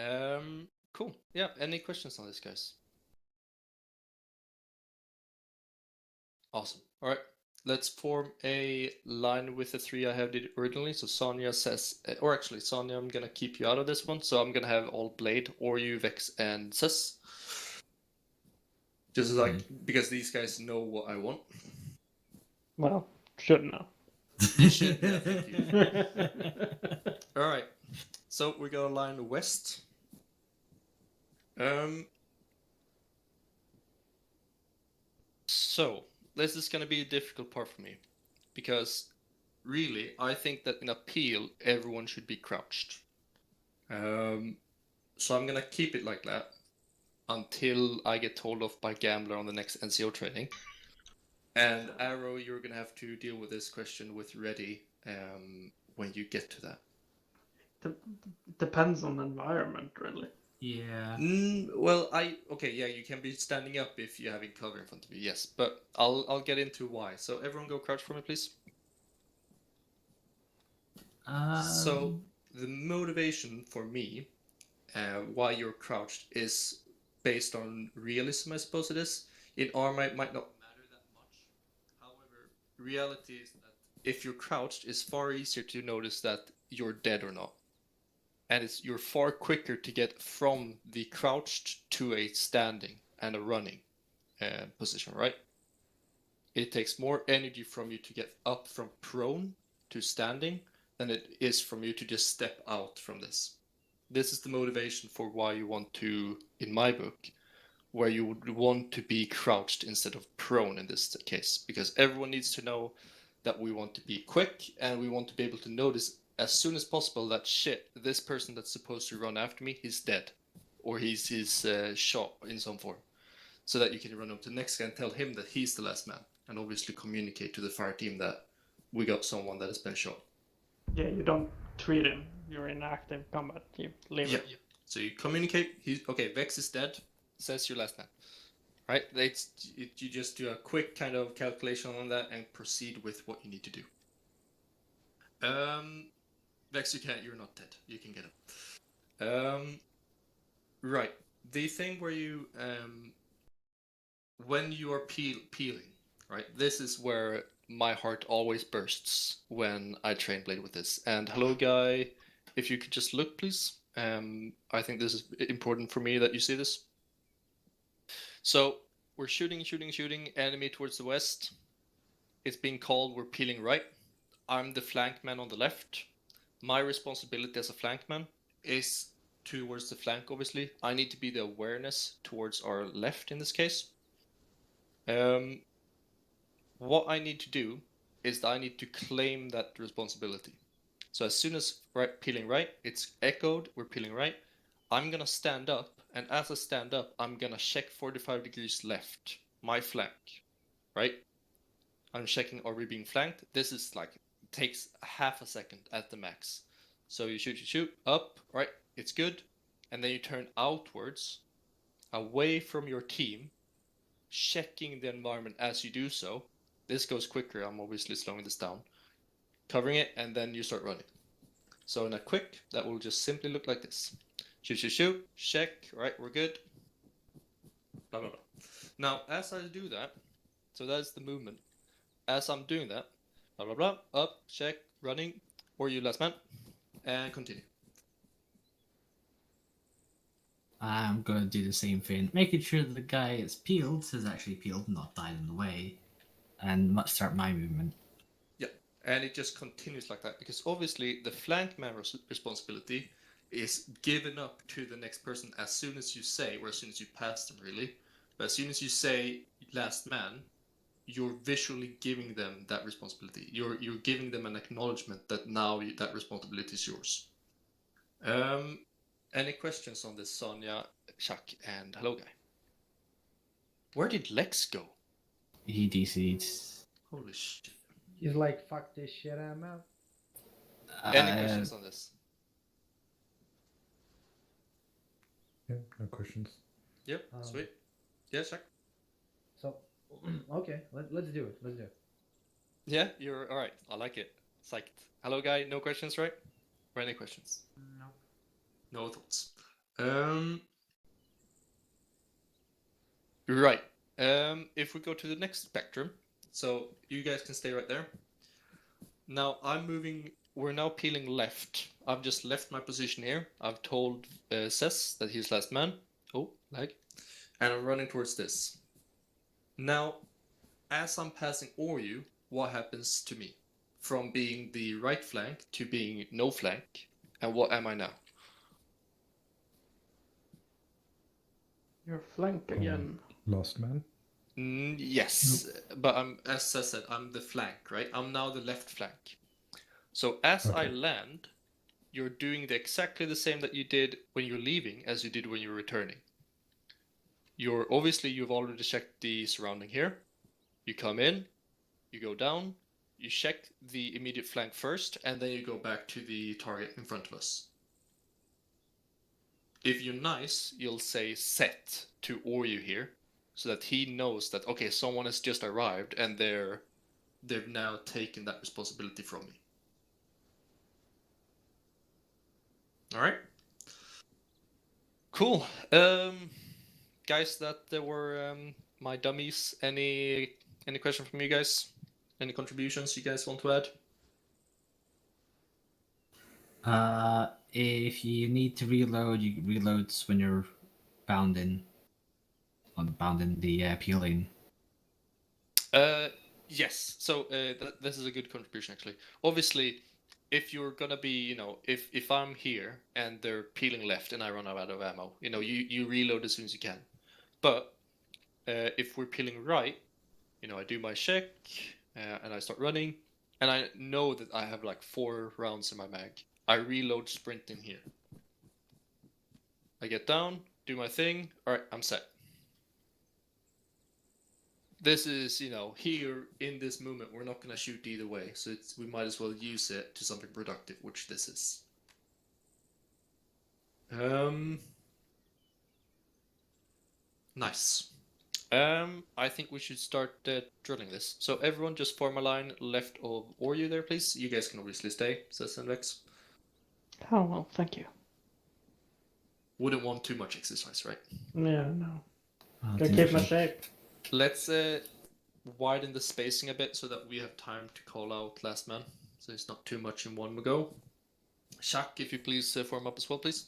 Oryu. Cool. Yeah, any questions on this, guys? Awesome. All right. Let's form a line with the 3 I had did originally. So Sonia says, or actually Sonia, I'm gonna keep you out of this one. So I'm gonna have all Blade, Oryu, Vex, and Ses. Just like, because these guys know what I want. Well, should know. You should know, thank you. Alright. So we're gonna line west. So this is gonna be a difficult part for me, because really I think that in a peel everyone should be crouched. So I'm gonna keep it like that until I get told off by Gambler on the next NCO training. And Arrow, you're gonna have to deal with this question with ready when you get to that. Depends on the environment, really. Yeah. Well, okay, yeah, you can be standing up if you have a cover in front of you, yes, but I'll get into why. So everyone go crouch for me, please. So the motivation for me, why you're crouched, is based on realism, I suppose it is. In armor, it might not matter that much. However, reality is that if you're crouched, it's far easier to notice that you're dead or not. And you're far quicker to get from the crouched to a standing and a running position, right? It takes more energy from you to get up from prone to standing than it is from you to just step out from this. This is the motivation for why you want to, in my book, where you would want to be crouched instead of prone in this case, because everyone needs to know that we want to be quick and we want to be able to notice as soon as possible that shit, this person that's supposed to run after me, he's dead, or he's shot in some form, so that you can run up to the next guy and tell him that he's the last man, and obviously communicate to the fire team that we got someone that has been shot. Yeah, you don't treat him. You're in active combat. You leave him. Yeah. So you communicate. Okay, Vex is dead. Says your last man. Right? You just do a quick kind of calculation on that and proceed with what you need to do. Vex, you're not dead. You can get up. Right. The thing where you when you are peeling, right? This is where my heart always bursts when I train Blade with this. And hello, guy. If you could just look, please. I think this is important for me that you see this. So we're shooting, enemy towards the west. It's being called we're peeling right. I'm the flank man on the left. My responsibility as a flank man is towards the flank, obviously. I need to be the awareness towards our left in this case. What I need to do is I need to claim that responsibility. So as soon as peeling right, it's echoed, we're peeling right. I'm gonna stand up, and as I stand up, I'm gonna check 45 degrees left, my flank, right? I'm checking, are we being flanked? This is like, takes half a second at the max. So you shoot, up, right? It's good. And then you turn outwards, away from your team, checking the environment as you do so. This goes quicker, I'm obviously slowing this down. Covering it, and then you start running. So in a quick, that will just simply look like this. Shoot, check, right, we're good. Blah, blah, blah. Now, as I do that, so that's the movement. As I'm doing that, blah, blah, blah, up, check, running, or you last man, and continue. I'm going to do the same thing, making sure that the guy that's peeled has actually peeled and not died in the way, and start my movement. Yeah, and it just continues like that, because obviously the flank man responsibility is given up to the next person as soon as you say, or as soon as you pass them, really. But as soon as you say last man, you're visually giving them that responsibility. You're giving them an acknowledgement that now that responsibility is yours. Any questions on this, Sonia, Chuck, and hello, guy? Where did Lex go? He DC'd. Holy shit. He's like, fuck this shit, I'm out. Any questions on this? Yeah, no questions. Yep, sweet. Yeah, Chuck. So, okay, let's do it. Let's do it. Yeah, you're all right. I like it. Psyched. Hello, guy. No questions, right? Or any questions? No. No thoughts. Right. If we go to the next spectrum, so you guys can stay right there. Now I'm moving. We're now peeling left. I've just left my position here. I've told Cess that he's last man. Oh, lag. And I'm running towards this. Now, as I'm passing over you, what happens to me? From being the right flank to being no flank, And what am I now? You're flank again. Last man. Yes, but as I said, I'm the flank, right? I'm now the left flank. So as I Okay. land, you're doing exactly the same that you did when you're leaving as you did when you're returning. You've already checked the surrounding here. You come in, you go down, you check the immediate flank first, and then you go back to the target in front of us. If you're nice, you'll say set to Oryu here, so that he knows that, okay, someone has just arrived and they've now taken that responsibility from me. Alright. Cool. Guys, that were my dummies. Any question from you guys? Any contributions you guys want to add? If you need to reload, you reload when you're bound in the peeling. Yes. So this is a good contribution actually. Obviously, if you're gonna be, if I'm here and they're peeling left and I run out of ammo, you reload as soon as you can. But if we're peeling right, I do my check and I start running, and I know that I have like 4 rounds in my mag. I reload sprinting here. I get down, do my thing. All right, I'm set. This is, here in this moment, we're not gonna shoot either way, so we might as well use it to something productive, which this is. Nice. I think we should start drilling this. So everyone just form a line left of Oryu there, please. You guys can obviously stay, says Vex. Oh, well, thank you. Wouldn't want too much exercise, right? Yeah, no. Gotta keep my shape. Let's widen the spacing a bit so that we have time to call out last man. So it's not too much in one go. Shaq, if you please form up as well, please.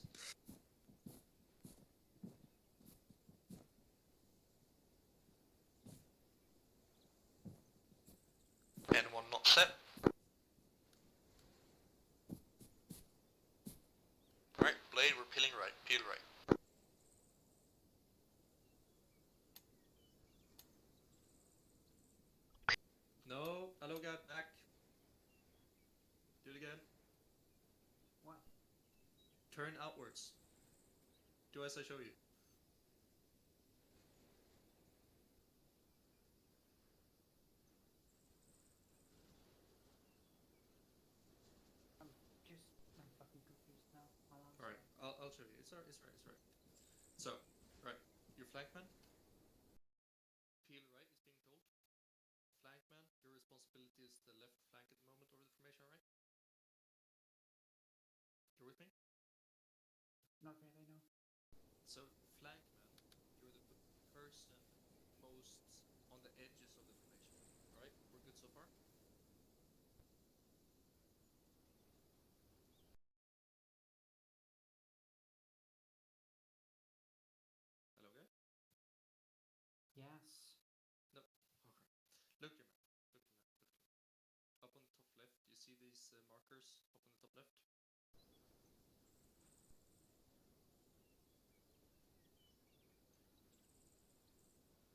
Anyone not set? Alright, Blade, we're peeling right. Peel right. No, hello, guy, back. Do it again. What? Turn outwards. Do as I show you. I'm fucking confused now. Alright, I'll show you. It's right. So, right, your flankman. Peel right is being told. Flankman, your responsibility is the left flank at the moment over the formation, alright? You're with me? Not really, no. So, flankman, you're the person most on the edges of the formation. Alright, we're good so far? Hello, guy? Yes. No. Okay. Look your map. Up on the top left, you see these markers up on the top left?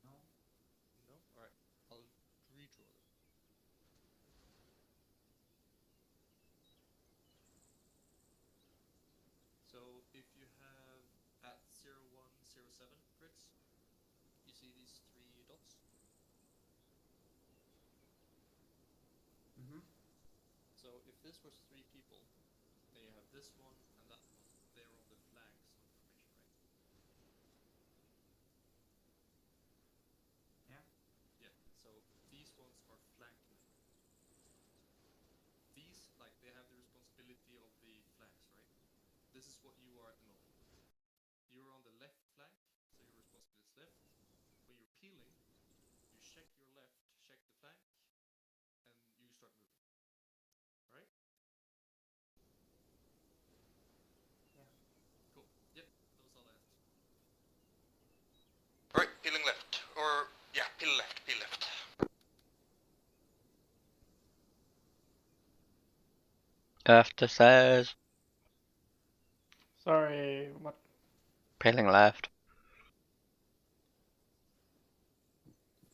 No. No? Alright, I'll redraw them. So if you have at 0107 grids, you see these 3 dots? So if this was 3 people, then you have this one and that one. They're on the flanks of the formation, right? Yeah. Yeah, so these ones are flankmen. These, they have the responsibility of the flanks, right? This is what you are at the moment. You're on the left flank, so your responsibility is left. When you're peeling, you check your left, check the flank, and you start moving. Alright? Yeah. Cool. Yep, that was all I asked. Alright, peeling left. Or, yeah, peel left, peel left. After says. Sorry, what? Peeling left.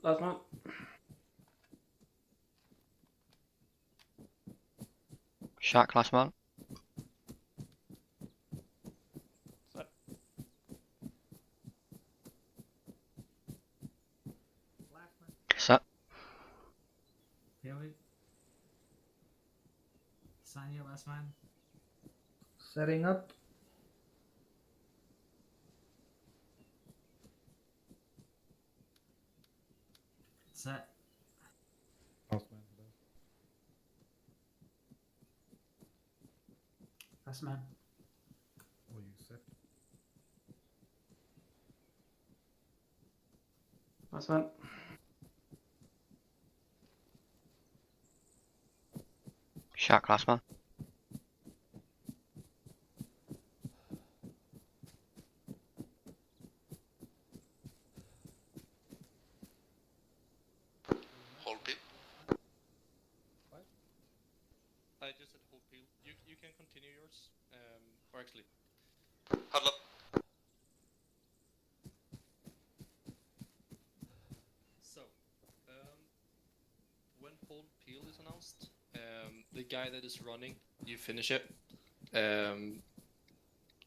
Last man. Shack last man. Set. Set. Haley. Sanya, last man. Setting up. Set. Last man. Last man. Oh, you set. Last man. Shack last man. Hold peel. I just said hold peel. You can continue yours. Or actually, Huddle up. so when hold peel is announced, the guy that is running, you finish it.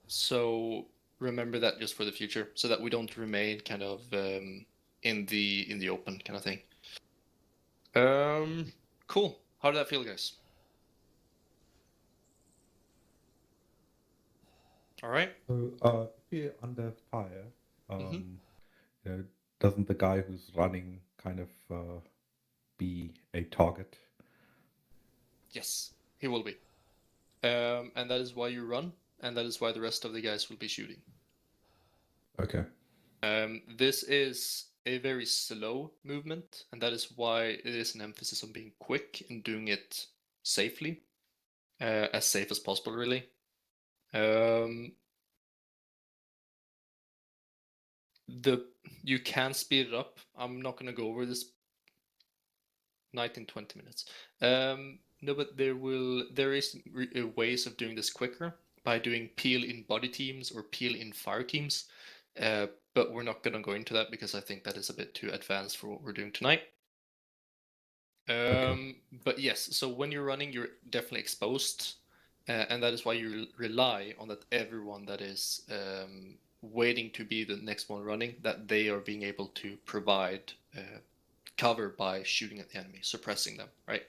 So remember that just for the future, so that we don't remain kind of in the open kind of thing. Cool. How did that feel, guys? All right. So, if you're under fire, Mhm. you know, doesn't the guy who's running kind of be a target? Yes, he will be. And that is why you run, and that is why the rest of the guys will be shooting. Okay. This is a very slow movement, and that is why it is an emphasis on being quick and doing it safely, as safe as possible, really. You can speed it up. I'm not gonna go over this night in 20 minutes. No, but there is ways of doing this quicker by doing peel in body teams or peel in fire teams. But we're not gonna go into that because I think that is a bit too advanced for what we're doing tonight. But yes, so when you're running, you're definitely exposed, and that is why you rely on that everyone that is waiting to be the next one running, that they are being able to provide cover by shooting at the enemy, suppressing them, right?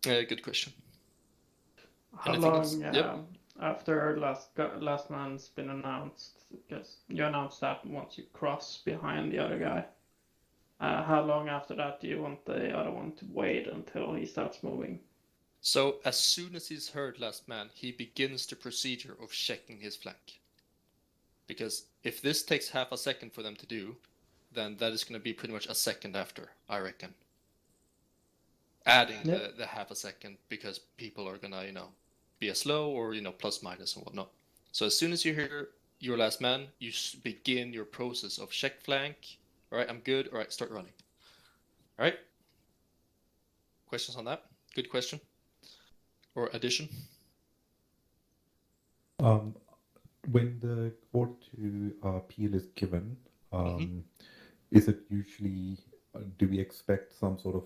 Good question. How Anything long else? Yep. after last man's been announced? Because you announced that once you cross behind the other guy. How long after that do you want the other one to wait until he starts moving? So as soon as he's heard last man, he begins the procedure of checking his flank. Because if this takes half a second for them to do, then that is going to be pretty much a second after, I reckon. Adding the half a second because people are gonna, be a slow or, plus minus and whatnot. So as soon as you hear your last man, you begin your process of check flank. All right, I'm good. All right, start running. All right. Questions on that? Good question. Or addition? When the order to peel is given, is it usually, do we expect some sort of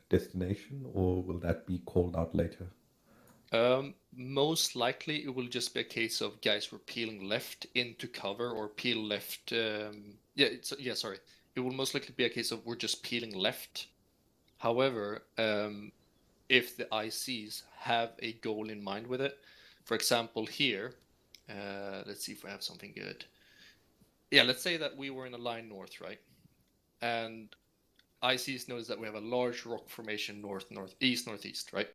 destination, or will that be called out later? Most likely it will just be a case of guys were peeling left into cover or peel left. Sorry. It will most likely be a case of we're just peeling left. However, if the ICs have a goal in mind with it, for example, here, let's see if we have something good. Yeah, let's say that we were in a line north, right? And ICs notice that we have a large rock formation north, northeast, northeast, right?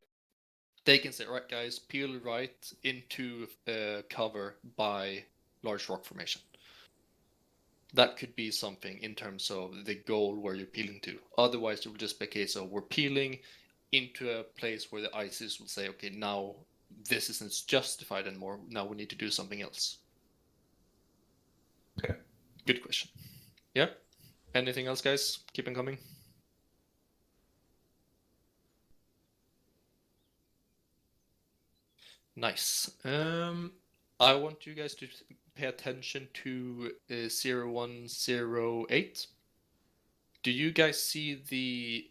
They can say, right, guys, peel right into cover by large rock formation. That could be something in terms of the goal where you're peeling to. Otherwise, it will just be a case of we're peeling into a place where the ISIS will say, okay, now this isn't justified anymore. Now we need to do something else. Okay. Good question. Yeah. Anything else, guys? Keep on coming. Nice. I want you guys to pay attention to 0108. Do you guys see the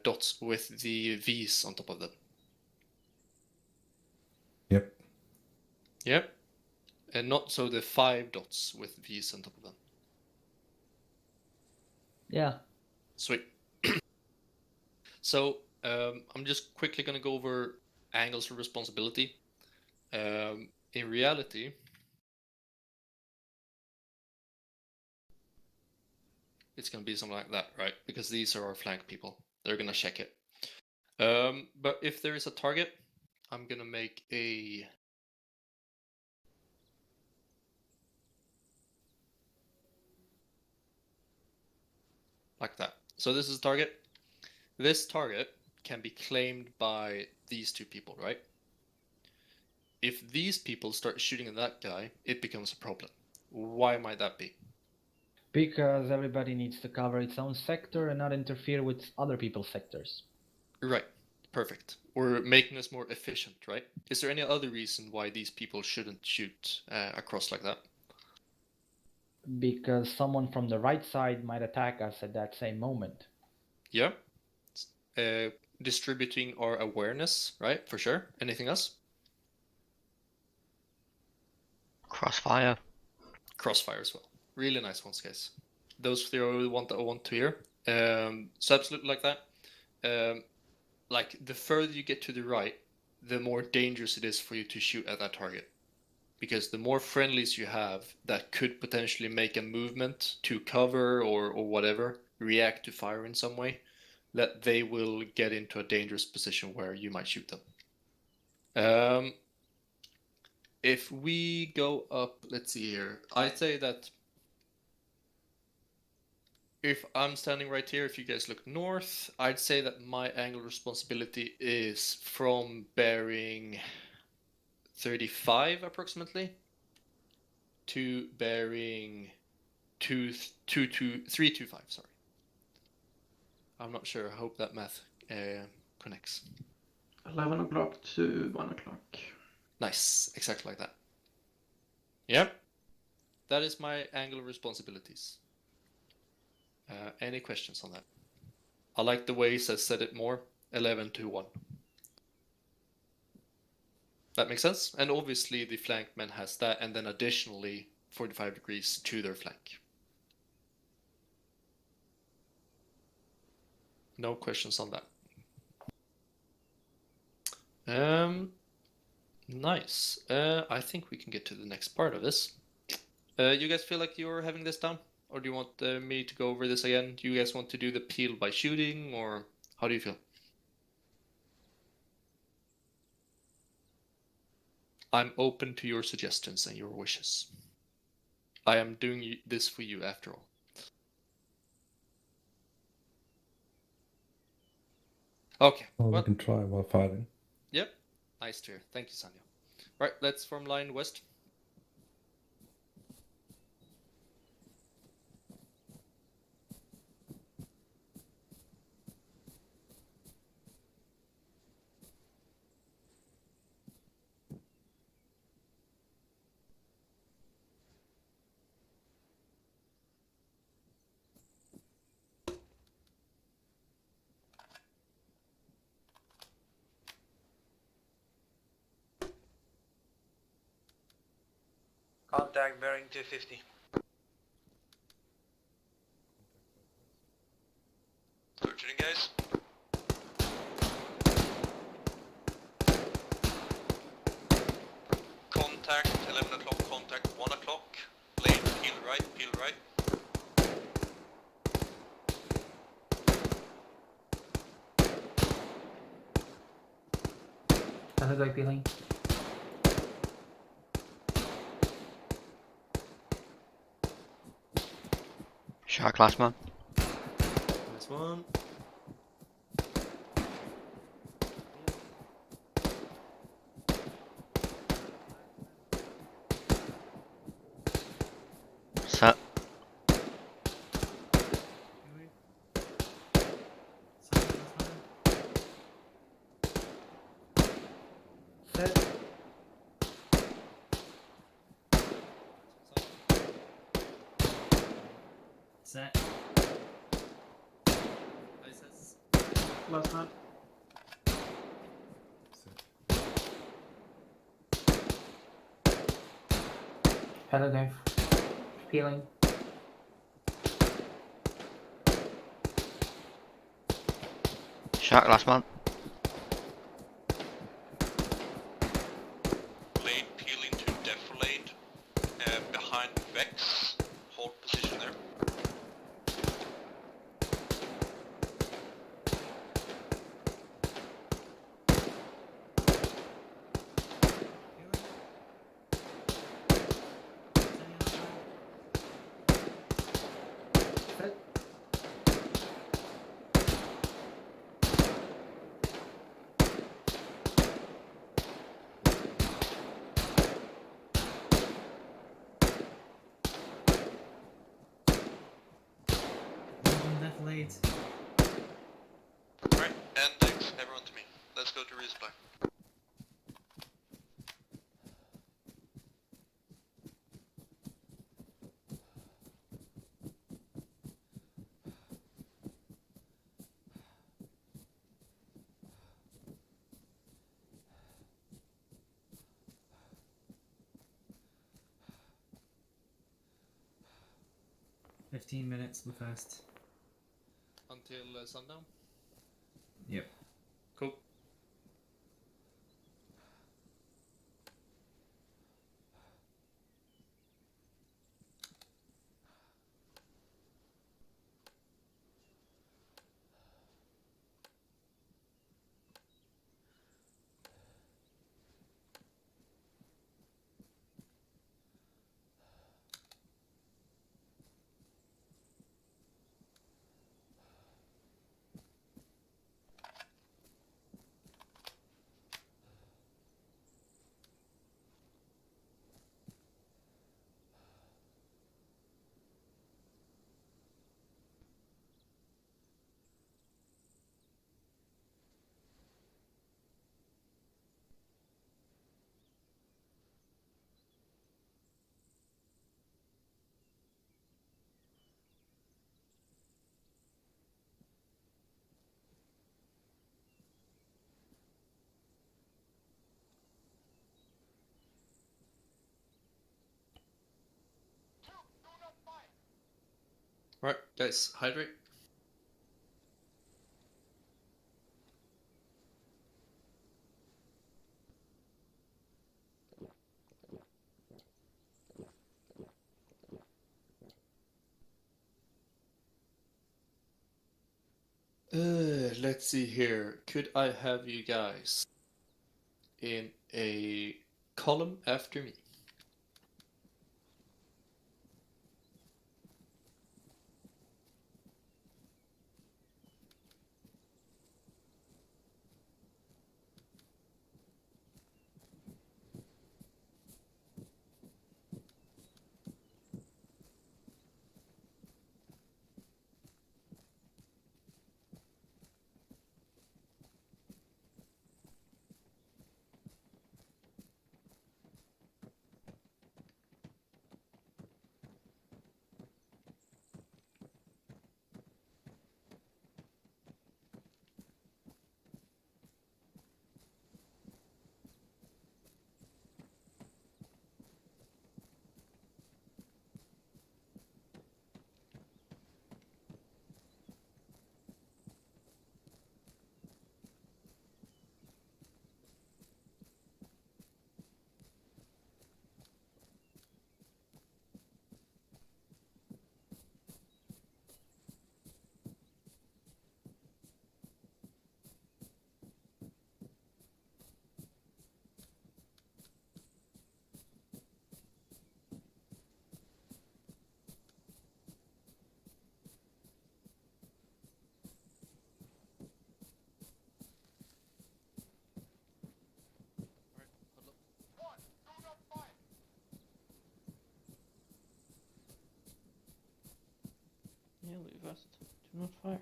dots with the V's on top of them? Yep. Yep. And not so the 5 dots with V's on top of them. Yeah. Sweet. So I'm just quickly going to go over angles of responsibility. In reality, it's going to be something like that, right? Because these are our flank people. They're going to check it. But if there is a target, I'm going to make a... like that. So this is a target. This target can be claimed by these 2 people, right? If these people start shooting at that guy, it becomes a problem. Why might that be? Because everybody needs to cover its own sector and not interfere with other people's sectors. Right. Perfect. Or making us more efficient, right? Is there any other reason why these people shouldn't shoot across like that? Because someone from the right side might attack us at that same moment. Yeah. Distributing our awareness, right? For sure. Anything else? Crossfire. Crossfire as well. Really nice ones, guys. Those 3 are the ones that I want to hear. So absolutely like that. Like the further you get to the right, the more dangerous it is for you to shoot at that target. Because the more friendlies you have that could potentially make a movement to cover or whatever, react to fire in some way, that they will get into a dangerous position where you might shoot them. If we go up, let's see here, I'd say that if I'm standing right here, if you guys look north, I'd say that my angle of responsibility is from bearing 35 approximately to bearing 325, sorry. I'm not sure. I hope that math connects. 11 o'clock to 1 o'clock. Nice. Exactly like that. Yep. That is my angle of responsibilities. Any questions on that? I like the ways I said it more. 11 to 1. That makes sense? And obviously the flankman has that, and then additionally 45 degrees to their flank. No questions on that. Nice. I think we can get to the next part of this. You guys feel like you're having this down? Or do you want me to go over this again? Do you guys want to do the peel by shooting, or how do you feel? I'm open to your suggestions and your wishes. I am doing this for you after all. Okay. Well, we can try while fighting. Yep. Nice to hear. Thank you, Sanya. Right, let's form line west. Contact bearing 250. Start shooting, guys. Contact 11 o'clock, contact 1 o'clock. Lane, peel right, peel right. Ano daw peeling? Shark last man. Nice one. Set. Set. Set. Last man. Hello, Dave. Feeling. Shark last man. Blade peeling to deflate behind Vex. Hold position there. Deflate. Right, and thanks everyone to me. Let's go to resupply. $15 minutes the first. Until sundown? Yep. Cool. Right, guys, hydrate. Let's see here. Could I have you guys in a column after me? Yeah, leave vest. Do not fire.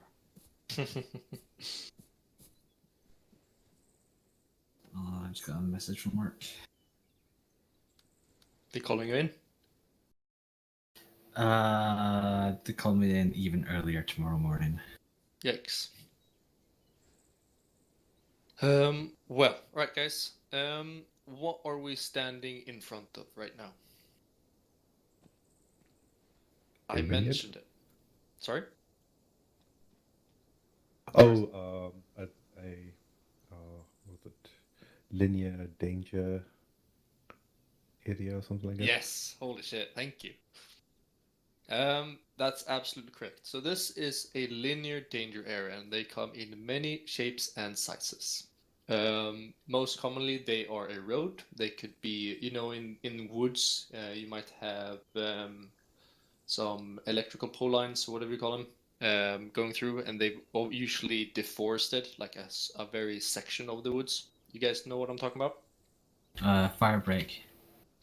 Oh, I just got a message from work. They calling you in? They call me in even earlier tomorrow morning. Yikes. Well, right, guys. What are we standing in front of right now? I Vineyard? mentioned it. Sorry? Oh, a what was it? Linear danger area or something like that? Yes. Holy shit. Thank you. That's absolutely correct. So this is a linear danger area, and they come in many shapes and sizes. Most commonly, they are a road. They could be, in woods. You might have some electrical pole lines, or whatever you call them, going through, and they've usually deforested, like a very section of the woods. You guys know what I'm talking about? Fire break.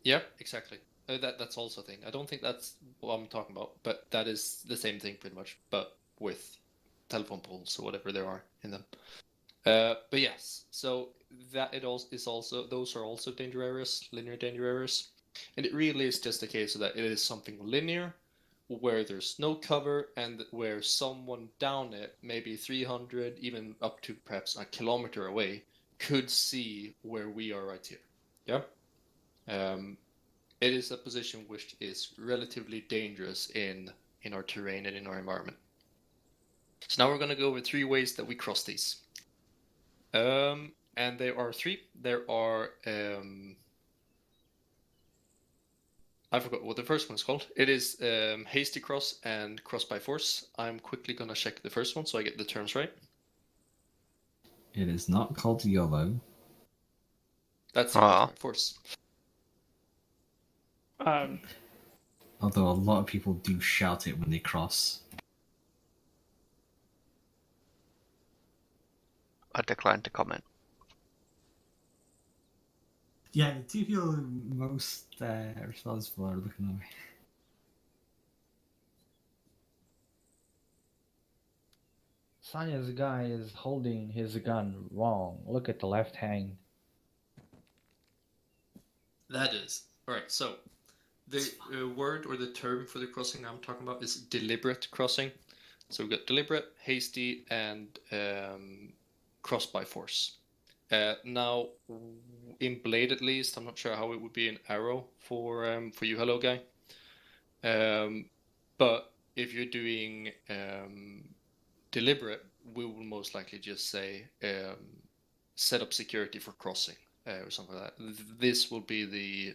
Yeah, exactly. That's also a thing. I don't think that's what I'm talking about, but that is the same thing pretty much, but with telephone poles or whatever there are in them. But yes, so that it also is also those are also danger areas, linear danger areas, and it really is just a case of that it is something linear where there's no cover and where someone down it, maybe 300, even up to perhaps a kilometer away, could see where we are right here. Yeah. It is a position which is relatively dangerous in our terrain and in our environment. So now we're going to go over 3 ways that we cross these. And there are 3. There are I forgot what the first one is called. It is hasty cross and cross by force. I'm quickly gonna check the first one so I get the terms right. It is not called YOLO. That's a cross by force. Although a lot of people do shout it when they cross. I decline to comment. Yeah, the two people most responsible are looking away. Sanya's guy is holding his gun wrong. Look at the left hand. That is. Alright, so the word or the term for the crossing I'm talking about is deliberate crossing. So we've got deliberate, hasty, and cross by force. Now, in Blade at least, I'm not sure how it would be in Arrow for you, hello guy. But if you're doing deliberate, we will most likely just say set up security for crossing or something like that. This will be the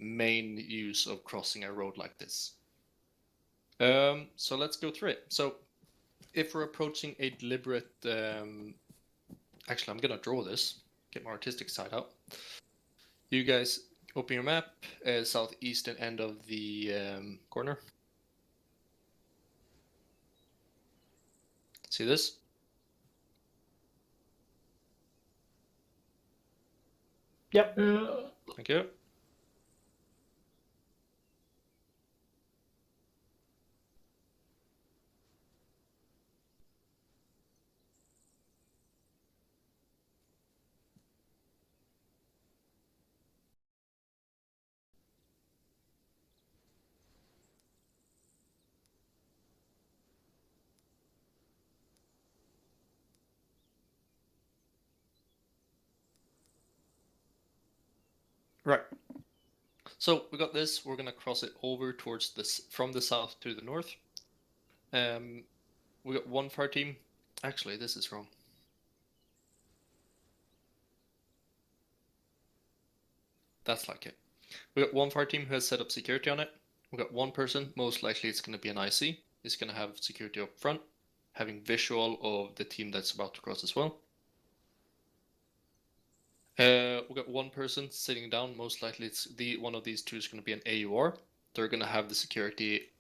main use of crossing a road like this. So let's go through it. So if we're approaching a deliberate, actually I'm gonna draw this, get my artistic side out. You guys open your map, southeastern end of the corner. See this? Yep. Thank you. Right. So we got this. We're gonna cross it over towards this from the south to the north. We got one fire team. Actually, this is wrong. That's like it. We got one fire team who has set up security on it. We got one person. Most likely, it's gonna be an IC. It's gonna have security up front, having visual of the team that's about to cross as well. We got one person sitting down. Most likely, it's one of these two is going to be an AUR. They're going to have the security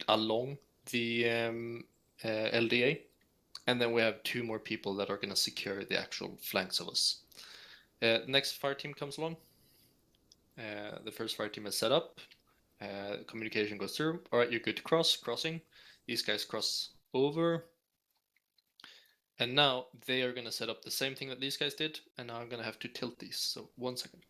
along the LDA, and then we have 2 more people that are going to secure the actual flanks of us. Next fire team comes along. The first fire team is set up. Communication goes through. All right, you're good to crossing. These guys cross over. And now they are going to set up the same thing that these guys did, and now I'm going to have to tilt these. So 1 second.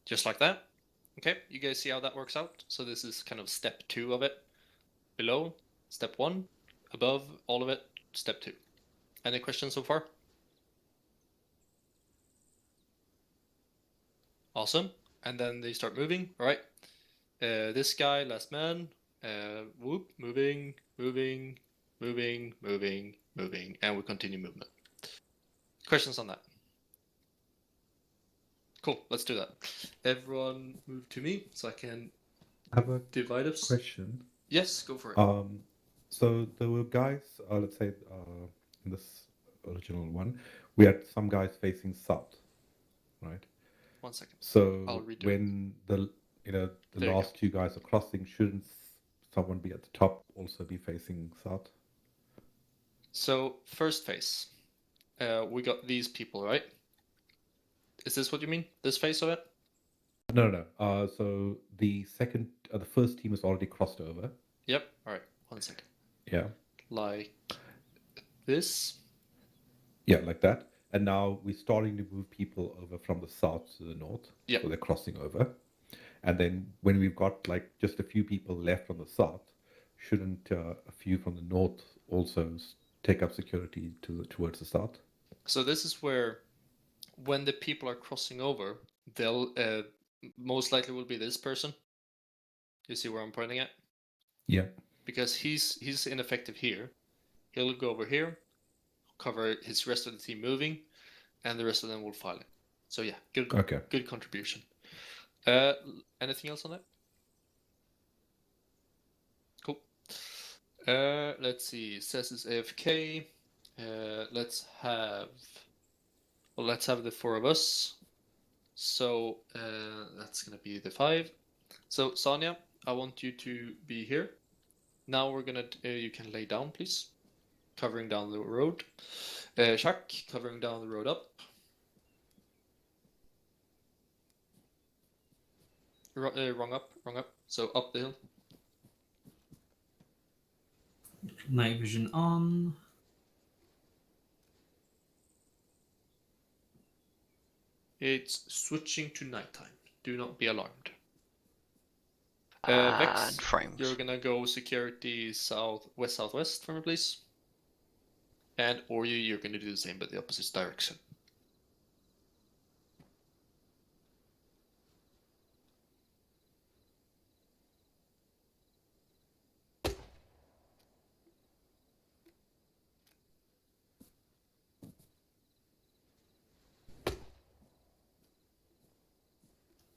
Just like that. Okay, you guys see how that works out? So this is kind of step 2 of it. Below, step 1. Above, all of it, step 2. Any questions so far? Awesome. And then they start moving, all right? This guy, last man, whoop, moving, moving, moving, moving, moving, and we continue movement. Questions on that? Cool, let's do that. Everyone move to me so I can Have a divide us. question. Yes, go for it. So there were guys, let's say, in this original one, we had some guys facing south, right? 1 second. So I'll redo when the There you last two guys are crossing, shouldn't someone be at the top also be facing south? So first phase, we got these people, right? Is this what you mean? This phase of it? No. So the first team is already crossed over. Yep. All right. 1 second. Yeah. Like this. Yeah, like that. And now we're starting to move people over from the south to the north. Yep. So they're crossing over. And then when we've got like just a few people left on the south, shouldn't a few from the north also take up security towards the south? So this is where, when the people are crossing over, they'll most likely will be this person. You see where I'm pointing at? Yeah. Because he's ineffective here. He'll go over here, cover his rest of the team moving, and the rest of them will file it. So yeah, good contribution. Anything else on that? Cool. Let's see. Says it's AFK. Let's have the 4 of us. So that's gonna be the 5. So Sonia, I want you to be here. Now we're gonna. You can lay down, please. Covering down the road. Shak, covering down the road up. Wrong up. So up the hill. Night vision on. It's switching to nighttime. Do not be alarmed. And Vex, frames. you're gonna go security southwest for me, please. And you're gonna do the same but the opposite direction.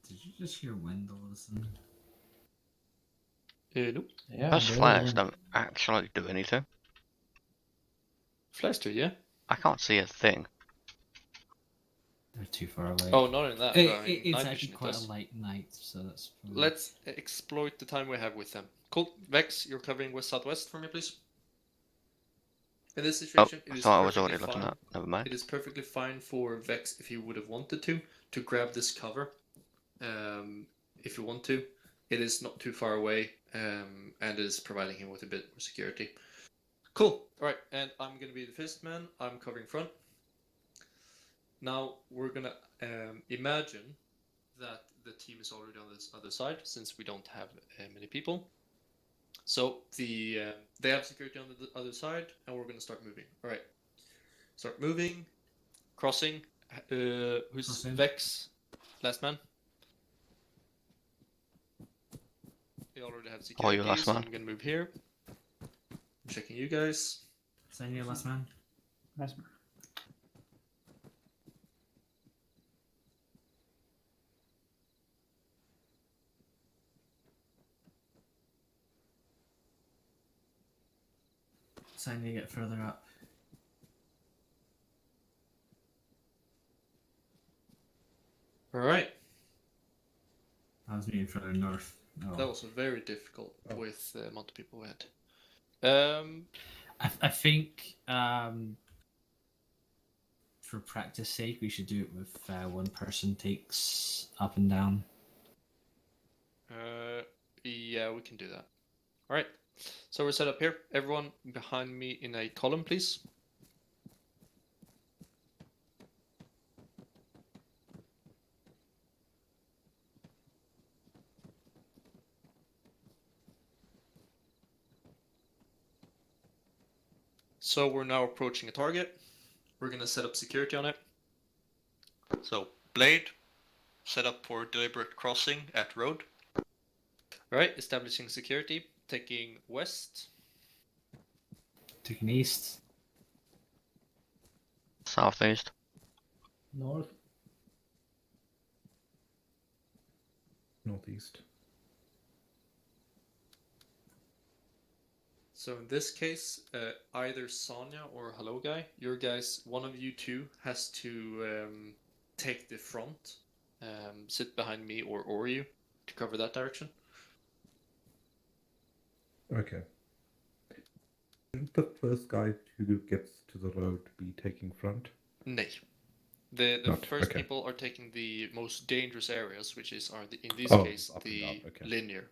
Did you just hear wind all of a sudden? Nope. Yeah, Those there flares was don't actually do anything. Flares do, yeah? I can't see a thing. They're too far away. Oh, not in that. It's night actually vision, quite does. a light night, so that's probably... Let's exploit the time we have with them. Cool. Vex, you're covering west-southwest for me, please. In this situation, I it is thought I was perfectly already looking fine. at. Never mind. It is perfectly fine for Vex if he would have wanted to grab this cover. If you want to. It is not too far away, and is providing him with a bit more security. Cool. Alright, and I'm going to be the fifth man. I'm covering front. Now, we're going to imagine that the team is already on this other side, since we don't have many people. So, they have security on the other side, and we're going to start moving. Alright. Start moving. Crossing. Who's Crossing. Vex? Last man. They already have security, you last so man. I'm gonna move here. I'm checking you guys. Sign your last man. last man. Sign you get further up. Alright. I was moving further north. Oh. That was very difficult with the amount of people we had. I think for practice sake, we should do it with one person takes up and down. Yeah, we can do that. Alright. So we're set up here. Everyone behind me in a column, please. So we're now approaching a target. We're gonna set up security on it. So blade, set up for deliberate crossing at road. Alright, establishing security, taking west. Taking east. Southeast. North. Northeast. So in this case, either Sonya or Hello Guy, your guys, one of you two has to take the front, sit behind me or you to cover that direction. Okay. Shouldn't the first guy who gets to the road be taking front? Nay. The Not, first okay. people are taking the most dangerous areas, which are in this Oh, case up and the down, okay. linear.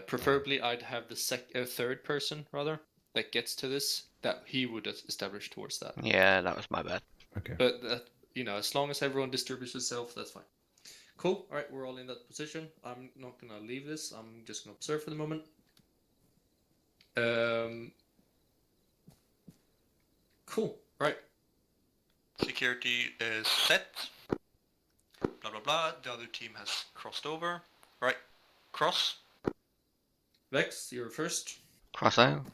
Preferably, I'd have the third person rather that gets to this, that he would establish towards that. Yeah, that was my bad. Okay. But that, as long as everyone distributes itself, that's fine. Cool. All right, we're all in that position. I'm not gonna leave this. I'm just gonna observe for the moment. Cool. Right. Security is set. Blah blah blah. The other team has crossed over. Right. Cross. Vex, you're first. Cross out.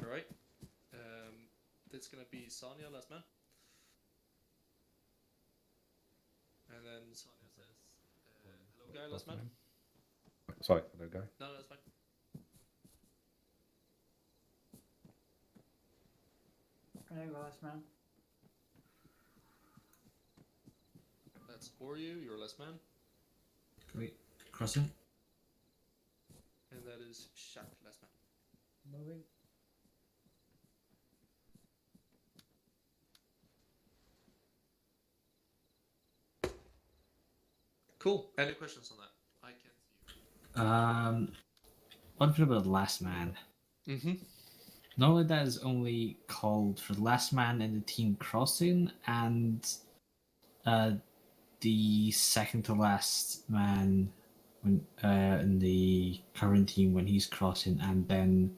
All right. That's gonna be Sonya, last man. And then Sonya says, "Hello, guy, last man." Sorry, hello, guy. No, that's fine. Hello, last man. That's Oryu, your last man. Wait, crossing. And that is Shaq, last man. Moving. Cool. Any questions on that? I can't see you. One thing about the last man. Mm-hmm. Normally that is only called for the last man in the team crossing and the second to last man when in the current team when he's crossing, and then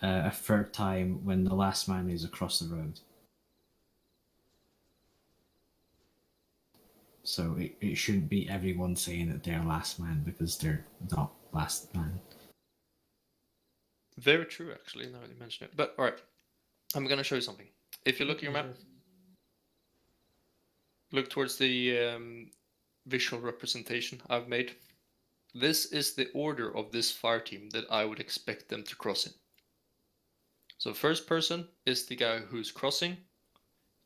a third time when the last man is across the road. So it shouldn't be everyone saying that they're last man, because they're not last man. Very true, actually, now that you mention it. But, alright. I'm going to show you something. If you look at your map, look towards the visual representation I've made. This is the order of this fire team that I would expect them to cross in. So first person is the guy who's crossing.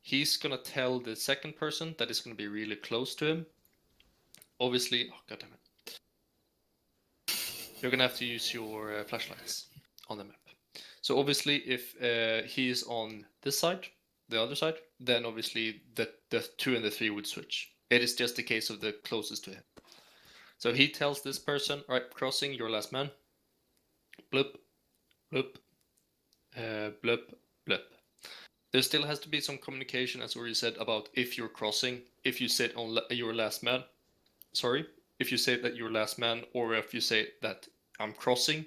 He's going to tell the second person that is going to be really close to him. Obviously, oh god damn it. You're going to have to use your flashlights on the map. So obviously if he's on this side, the other side, then obviously the 2 and the 3 would switch. It is just the case of the closest to him. So he tells this person, alright, crossing, your last man. Bloop, bloop, bloop, bloop. There still has to be some communication, as already said, about if you're crossing, if you said on your last man, if you say that you're last man, or if you say that I'm crossing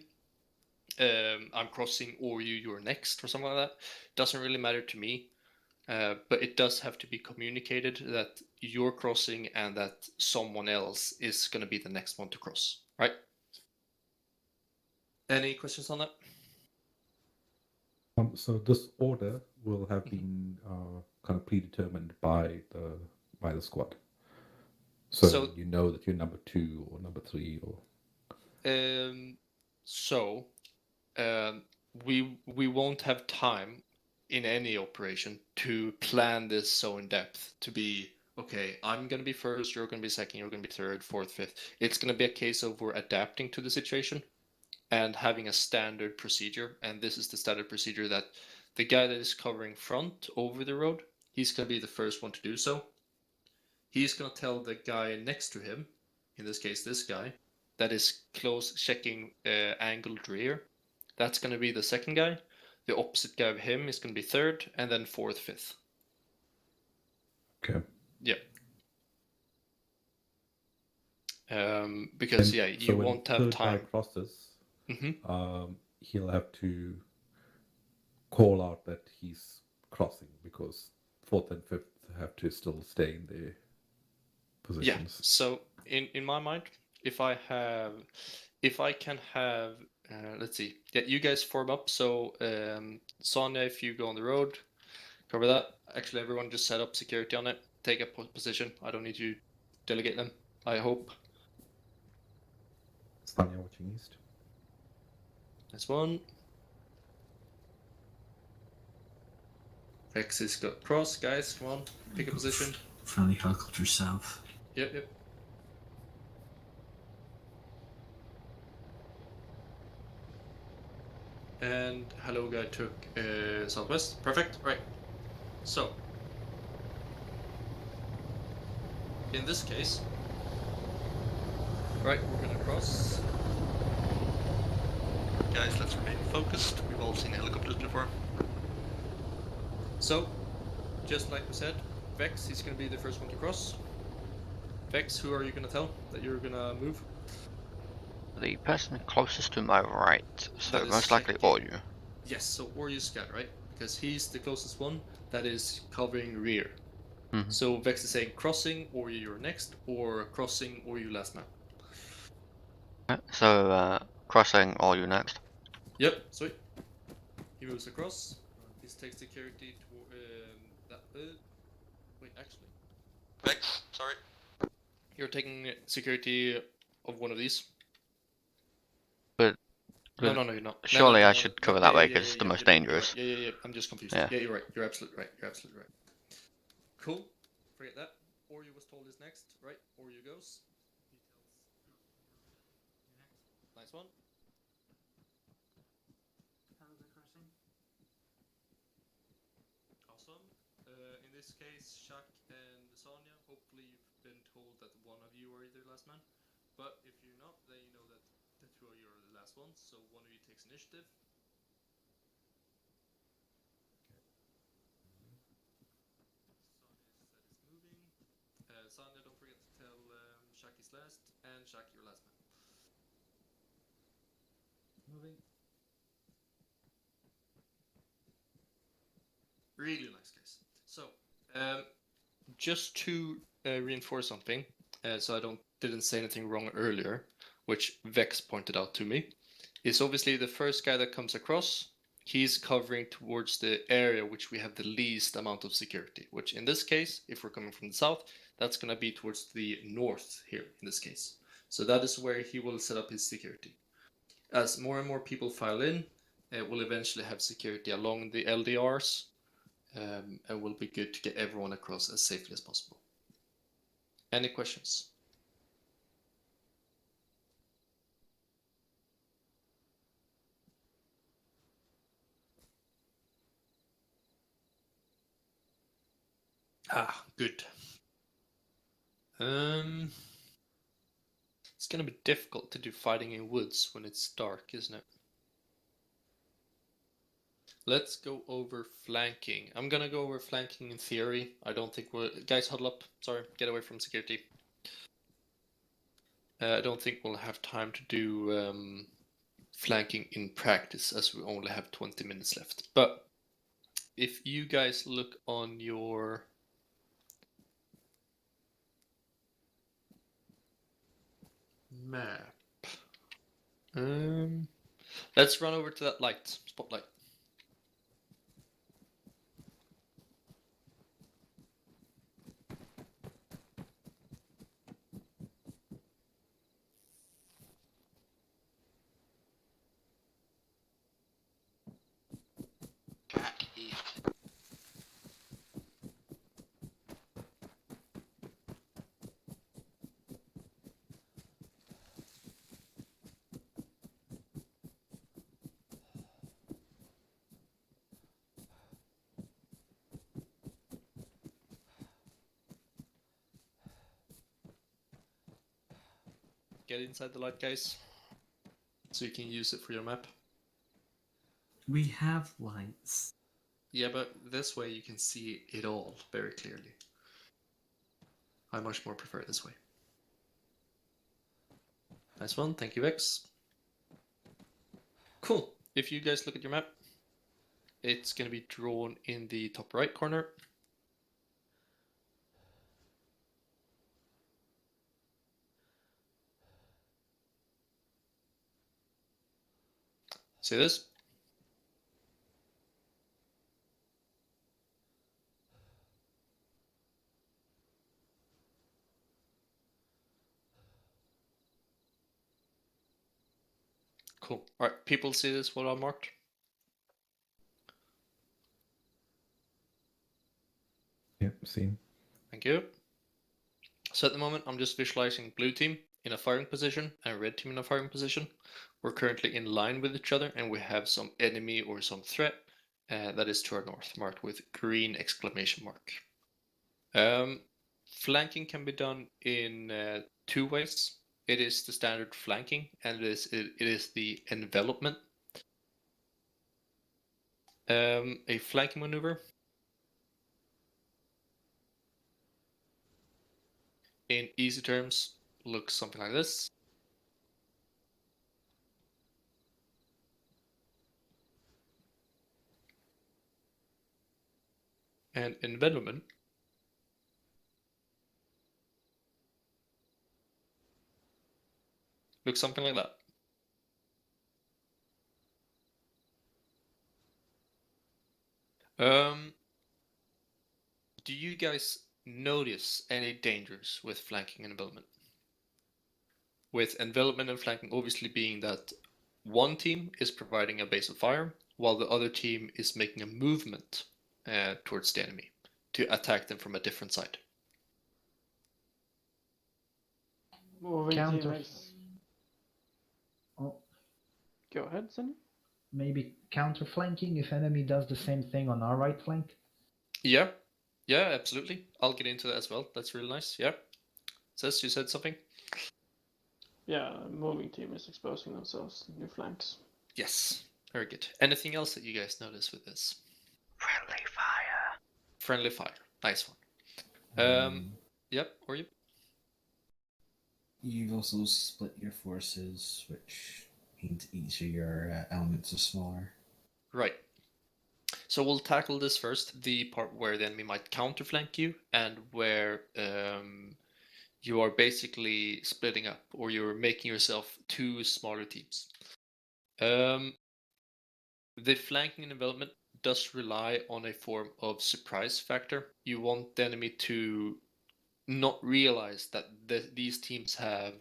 or you're next, or something like that. Doesn't really matter to me, but it does have to be communicated that you're crossing and that someone else is going to be the next one to cross, right? Any questions on that? So this order will have been kind of predetermined by the squad. So you know that you're number 2 or number 3 or. We won't have time in any operation to plan this so in depth to be okay. I'm gonna be first, you're gonna be second, you're gonna be third, fourth, fifth. It's gonna be a case of we're adapting to the situation and having a standard procedure. And this is the standard procedure that the guy that is covering front over the road, he's gonna be the first one to do so. He's gonna tell the guy next to him, in this case this guy, that is close checking angled rear. That's going to be the second guy. The opposite guy of him is going to be third, and then fourth, fifth. Okay. Yeah. Because you won't have time. Guy crosses, he'll have to call out that he's crossing because fourth and fifth have to still stay in their Yeah. positions. So in my mind, if I can have, let's see, yeah, you guys form up. So Sonya, if you go on the road, cover that. Actually, everyone just set up security on it. Take a position. I don't need you to delegate them. I hope. Stanya watching east. That's one. Vex is got cross, guys. Come on, pick a position. Friendly helicopter south. Yep. And hello guy took southwest. Perfect. Right. So in this case, right, we're gonna cross. Guys, let's remain focused. We've all seen helicopters before. So, just like we said, Vex, he's gonna be the first one to cross. Vex, who are you gonna tell that you're gonna move? The person closest to my right, so That is most likely Sheki. all you. Yes, so Oryu scan, right? Because he's the closest one that is covering rear. Mhm. So Vex is saying crossing, or you're next, or crossing, or you last man. So crossing all you next. Yep, sweet. He moves across. He takes security to that. Wait, actually, Vex, sorry. you're taking security of one of these. But No, you're not. Surely No. I should cover that way because it's the most dangerous. Yeah. I'm just confused. Yeah. Yeah, you're right. You're absolutely right. Cool. Forget that. Oryu was told is next, right? Oryu goes. Nice one. How's the crossing? Awesome. In this case, Shak and Sonya, hopefully you've been told that one of you are the last man. But if you're not, then you know that the two of you are the last ones. So one of you takes initiative. Sonya, don't forget to tell Shak is last, and Shak, your last man. Moving. Really nice, guys. So, just to reinforce something, so I didn't say anything wrong earlier, which Vex pointed out to me, is obviously the first guy that comes across, he's covering towards the area which we have the least amount of security, which in this case, if we're coming from the south, that's going to be towards the north here in this case. So that is where he will set up his security. As more and more people file in, we'll eventually have security along the LDRs, and will be good to get everyone across as safely as possible. Any questions? Good. It's gonna be difficult to do fighting in woods when it's dark, isn't it? Let's go over flanking. I'm gonna go over flanking in theory. I don't think we're... Guys, huddle up. Sorry, get away from security. I don't think we'll have time to do flanking in practice as we only have 20 minutes left. But if you guys look on your... map. Let's run over to that light, spotlight. Back east. Get inside the light, guys, so you can use it for your map. We have lights. Yeah, but this way you can see it all very clearly. I much more prefer it this way. Nice one, thank you, Vex. Cool. If you guys look at your map, It's going to be drawn in the top right corner. See this? Cool. All right, people see this what I marked? Yep, seen. Thank you. So at the moment, I'm just visualizing blue team in a firing position and red team in a firing position. We're currently in line with each other, and we have some enemy or some threat that is to our north, marked with green exclamation mark. Flanking can be done in two ways. It is the standard flanking, and it is the envelopment. A flanking maneuver in easy terms looks something like this. And envelopment looks something like that. Do you guys notice any dangers with flanking and envelopment? With envelopment and flanking obviously being that one team is providing a base of fire, while the other team is making a movement towards the enemy to attack them from a different side. Moving Counter. team is. Oh, Go ahead, Sonny. maybe counter flanking if enemy does the same thing on our right flank. Yeah, absolutely. I'll get into that as well. That's really nice. Yeah. Says you said something? Yeah, moving team is exposing themselves to new flanks. Yes, very good. Anything else that you guys notice with this? Friendly fire. Friendly fire. Nice one. Yep, or you? You've also split your forces, which means each of your elements are smaller. Right. So we'll tackle this first, the part where the enemy might counterflank you and where you are basically splitting up or you're making yourself two smaller teams. The flanking and development does rely on a form of surprise factor. You want the enemy to not realize that these teams have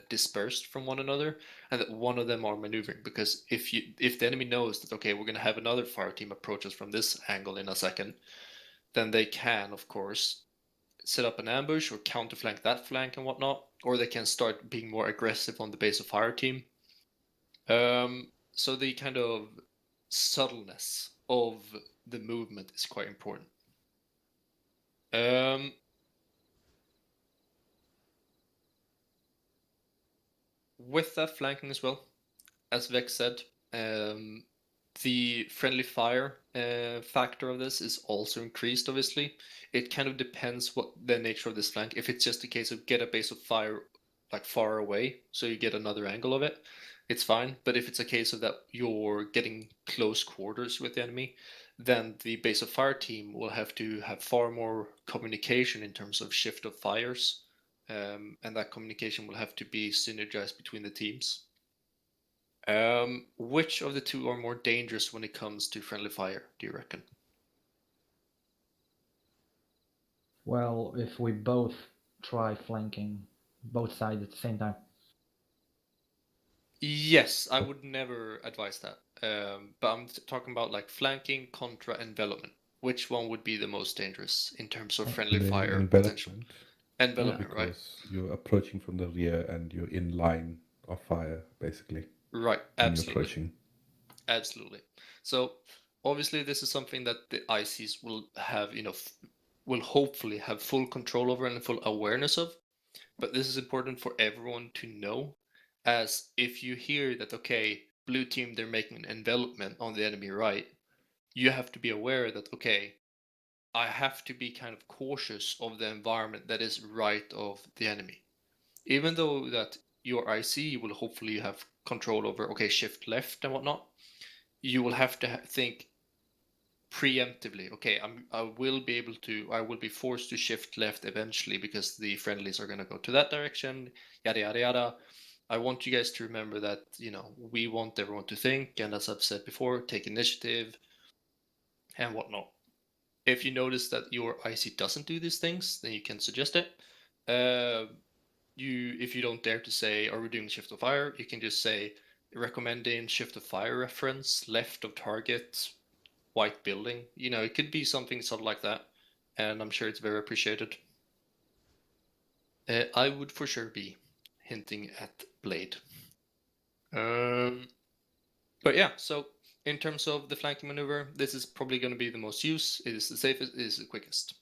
dispersed from one another and that one of them are maneuvering, because if the enemy knows that, okay, we're going to have another fire team approach us from this angle in a second, then they can of course set up an ambush or counterflank that flank and whatnot, or they can start being more aggressive on the base of fire team. So the kind of subtleness of the movement is quite important. With that flanking as well, as Vex said, the friendly fire factor of this is also increased, obviously. It kind of depends what the nature of this flank. If it's just a case of get a base of fire like far away, so you get another angle of it, it's fine. But if it's a case of that you're getting close quarters with the enemy, then the base of fire team will have to have far more communication in terms of shift of fires. And that communication will have to be synergized between the teams. Which of the two are more dangerous when it comes to friendly fire, do you reckon? Well, if we both try flanking both sides at the same time. Yes, I would never advise that. But I'm talking about like flanking contra envelopment. Which one would be the most dangerous in terms of friendly fire potential? Envelopment, because right? You're approaching from the rear and you're in line of fire, basically. Right, when absolutely. You're approaching. Absolutely. So obviously this is something that the ICs will have, will hopefully have full control over and full awareness of. But this is important for everyone to know, as if you hear that, okay, blue team, they're making an envelopment on the enemy right, you have to be aware that, okay, I have to be kind of cautious of the environment that is right of the enemy. Even though that your IC will hopefully have control over, okay, shift left and whatnot, you will have to think preemptively, okay, I will be forced to shift left eventually because the friendlies are going to go to that direction, yada yada yada. I want you guys to remember that, we want everyone to think, and as I've said before, take initiative and whatnot. If you notice that your IC doesn't do these things, then you can suggest it. If you don't dare to say, are we doing shift of fire, you can just say, recommending shift of fire reference, left of target, white building. It could be something sort of like that, and I'm sure it's very appreciated. I would for sure be hinting at blade. But yeah, so in terms of the flanking maneuver, this is probably going to be the most used. It is the safest, it is the quickest.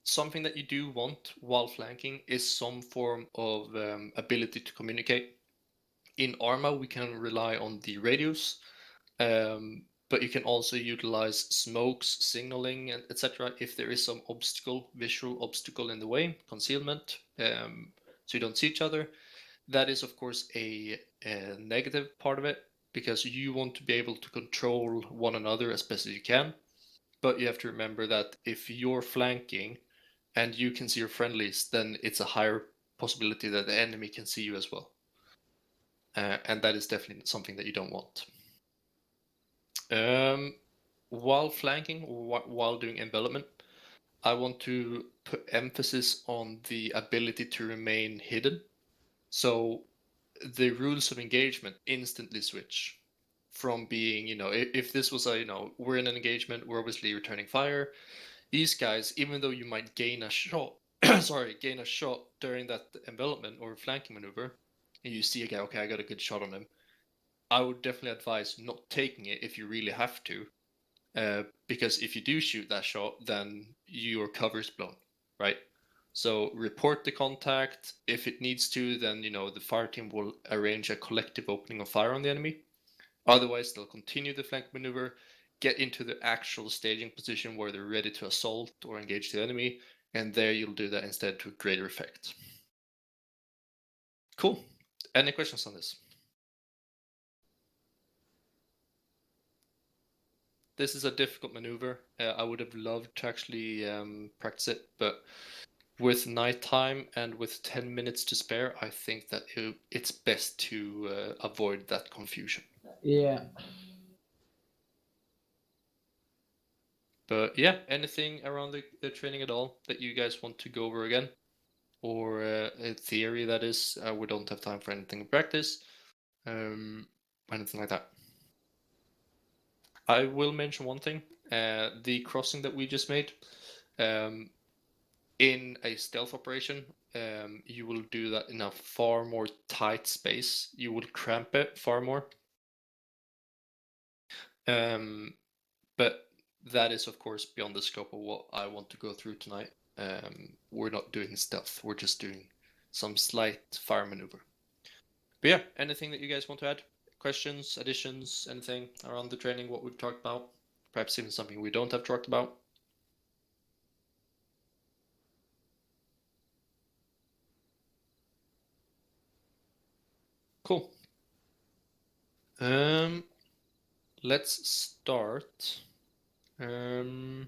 Something that you do want while flanking is some form of ability to communicate. In Arma, we can rely on the radios, but you can also utilize smokes, signaling, etc. if there is some visual obstacle in the way, concealment, so you don't see each other. That is, of course, a negative part of it, because you want to be able to control one another as best as you can. But you have to remember that if you're flanking and you can see your friendlies, then it's a higher possibility that the enemy can see you as well. And that is definitely something that you don't want. While flanking, or while doing envelopment, I want to put emphasis on the ability to remain hidden. So the rules of engagement instantly switch from being, if this was we're in an engagement, we're obviously returning fire. These guys, even though you might gain a shot, gain a shot during that envelopment or flanking maneuver, and you see a guy, okay, I got a good shot on him, I would definitely advise not taking it if you really have to, because if you do shoot that shot, then your cover's blown, right? So report the contact. If it needs to, then the fire team will arrange a collective opening of fire on the enemy. Otherwise, they'll continue the flank maneuver, get into the actual staging position where they're ready to assault or engage the enemy, and there you'll do that instead to greater effect. Cool. Any questions on this? This is a difficult maneuver. I would have loved to actually practice it, but with nighttime and with 10 minutes to spare, I think that it's best to avoid that confusion. Yeah. But yeah, anything around the training at all that you guys want to go over again? Or a theory, that is, we don't have time for anything in practice, anything like that. I will mention one thing, the crossing that we just made. In a stealth operation, you will do that in a far more tight space. You will cramp it far more. But that is, of course, beyond the scope of what I want to go through tonight. We're not doing stealth. We're just doing some slight fire maneuver. But yeah, anything that you guys want to add? Questions, additions, anything around the training, what we've talked about? Perhaps even something we don't have talked about? Cool. Let's start. How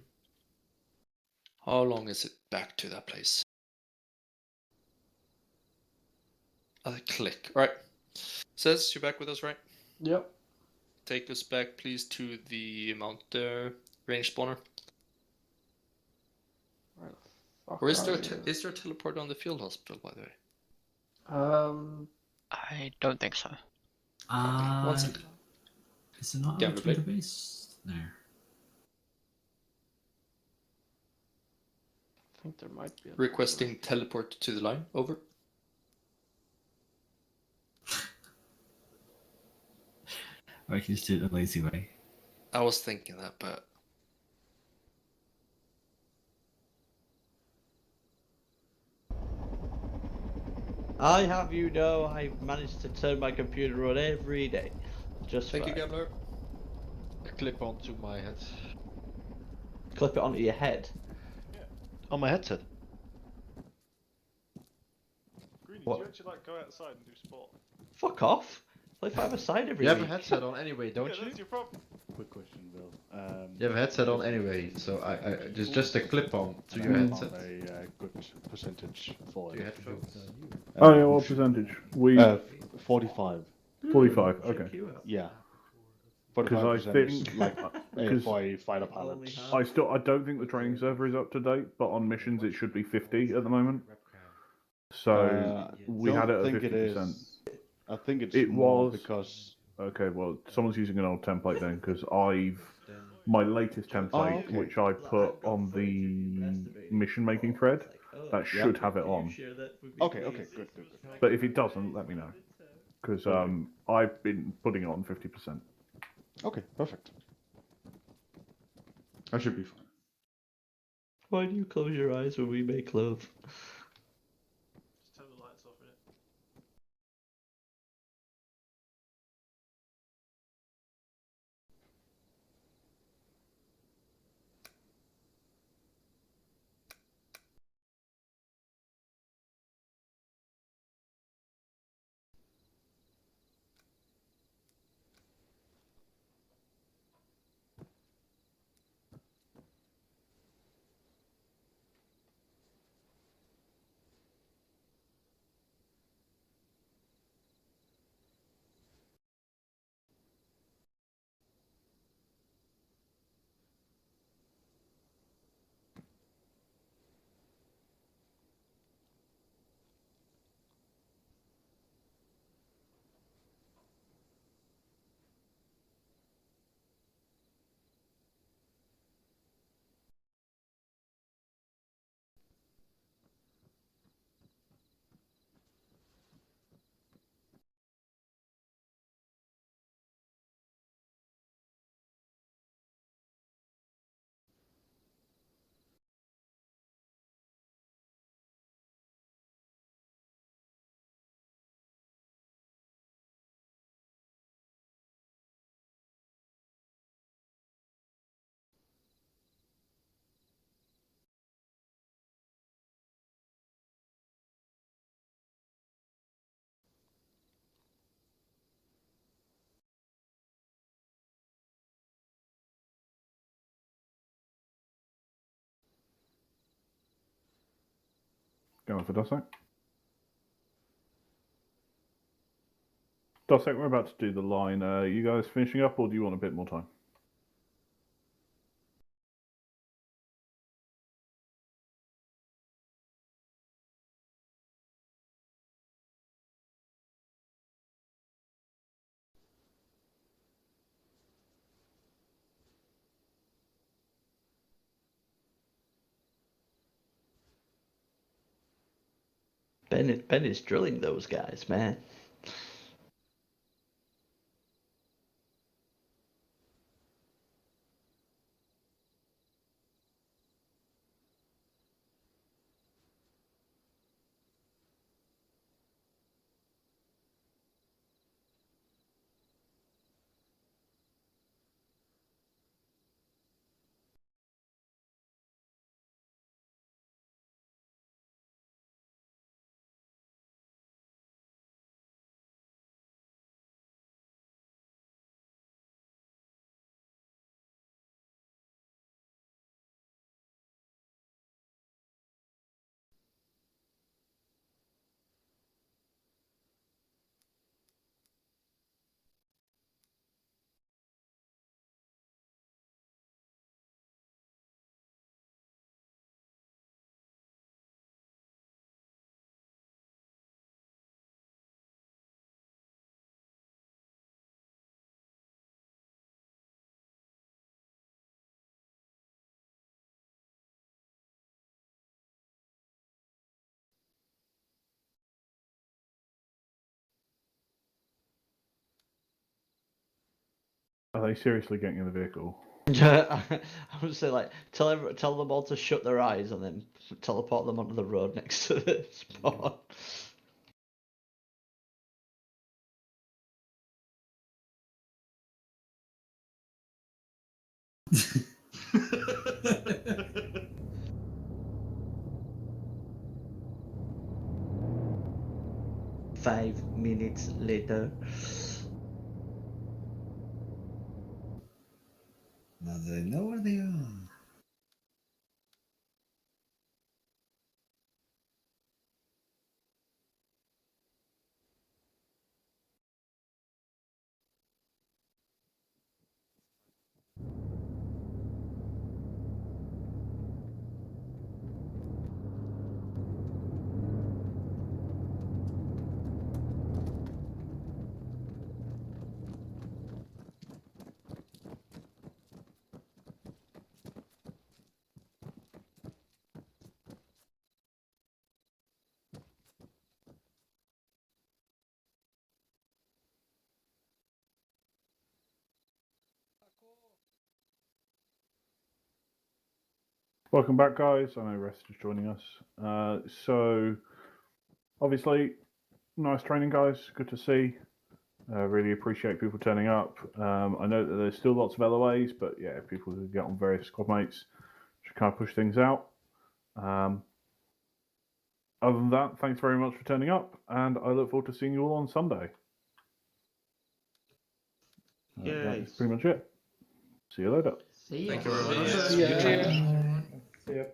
long is it back to that place? Click. Right. Says you're back with us, right? Yep. Take us back, please, to the Mount range spawner. Or is there a teleport on the field hospital, by the way? I don't think so. One second. Is it not Gamma out blade. from the base? There. I think there might be. Requesting teleport to the line. Over. Or I can just do it the lazy way. I was thinking that, but I have you know I managed to turn my computer on every day. Just thank fine. you, Gambler. Clip onto my head. Clip it onto your head. On my headset. Greeny, What? do you actually like go outside and do sport? Fuck off. Play 5-a-side every You week. have a headset on anyway, don't Yeah, you? that's your problem. Quick question, Bill. You have a headset on yes, anyway, yes. so I just a clip on to And your I headset. found a good percentage for To it. your headphones. Oh yeah, what percentage? 45. 45. Okay. Check you out. Yeah. Because I 45% is think like because for a fighter pilot. I don't think the training server is up to date, but on missions it should be 50 at the moment. So we had it at 50%. I think it's It more was because okay. Well, someone's using an old template then, because my latest template, okay. which I put on the mission making thread, that should have it on. Okay, good. But if it doesn't, let me know, because I've been putting it on 50%. Okay, perfect. I should be fine. Why do you close your eyes when we make love? Just turn the lights off in it. Going for Dossack. Dossack, we're about to do the line. You guys finishing up, or do you want a bit more time? Ben is drilling those guys, man. Are they seriously getting in the vehicle? I would say like tell them all to shut their eyes and then teleport them onto the road next to the spot. Five minutes later. Welcome back, guys. I know Rest is joining us. So, obviously, nice training, guys. Good to see. Really appreciate people turning up. I know that there's still lots of LOAs, but yeah, people who get on various squad mates should kind of push things out. Other than that, thanks very much for turning up, and I look forward to seeing you all on Sunday. That is pretty much it. See you later. See Thank you very much. See ya.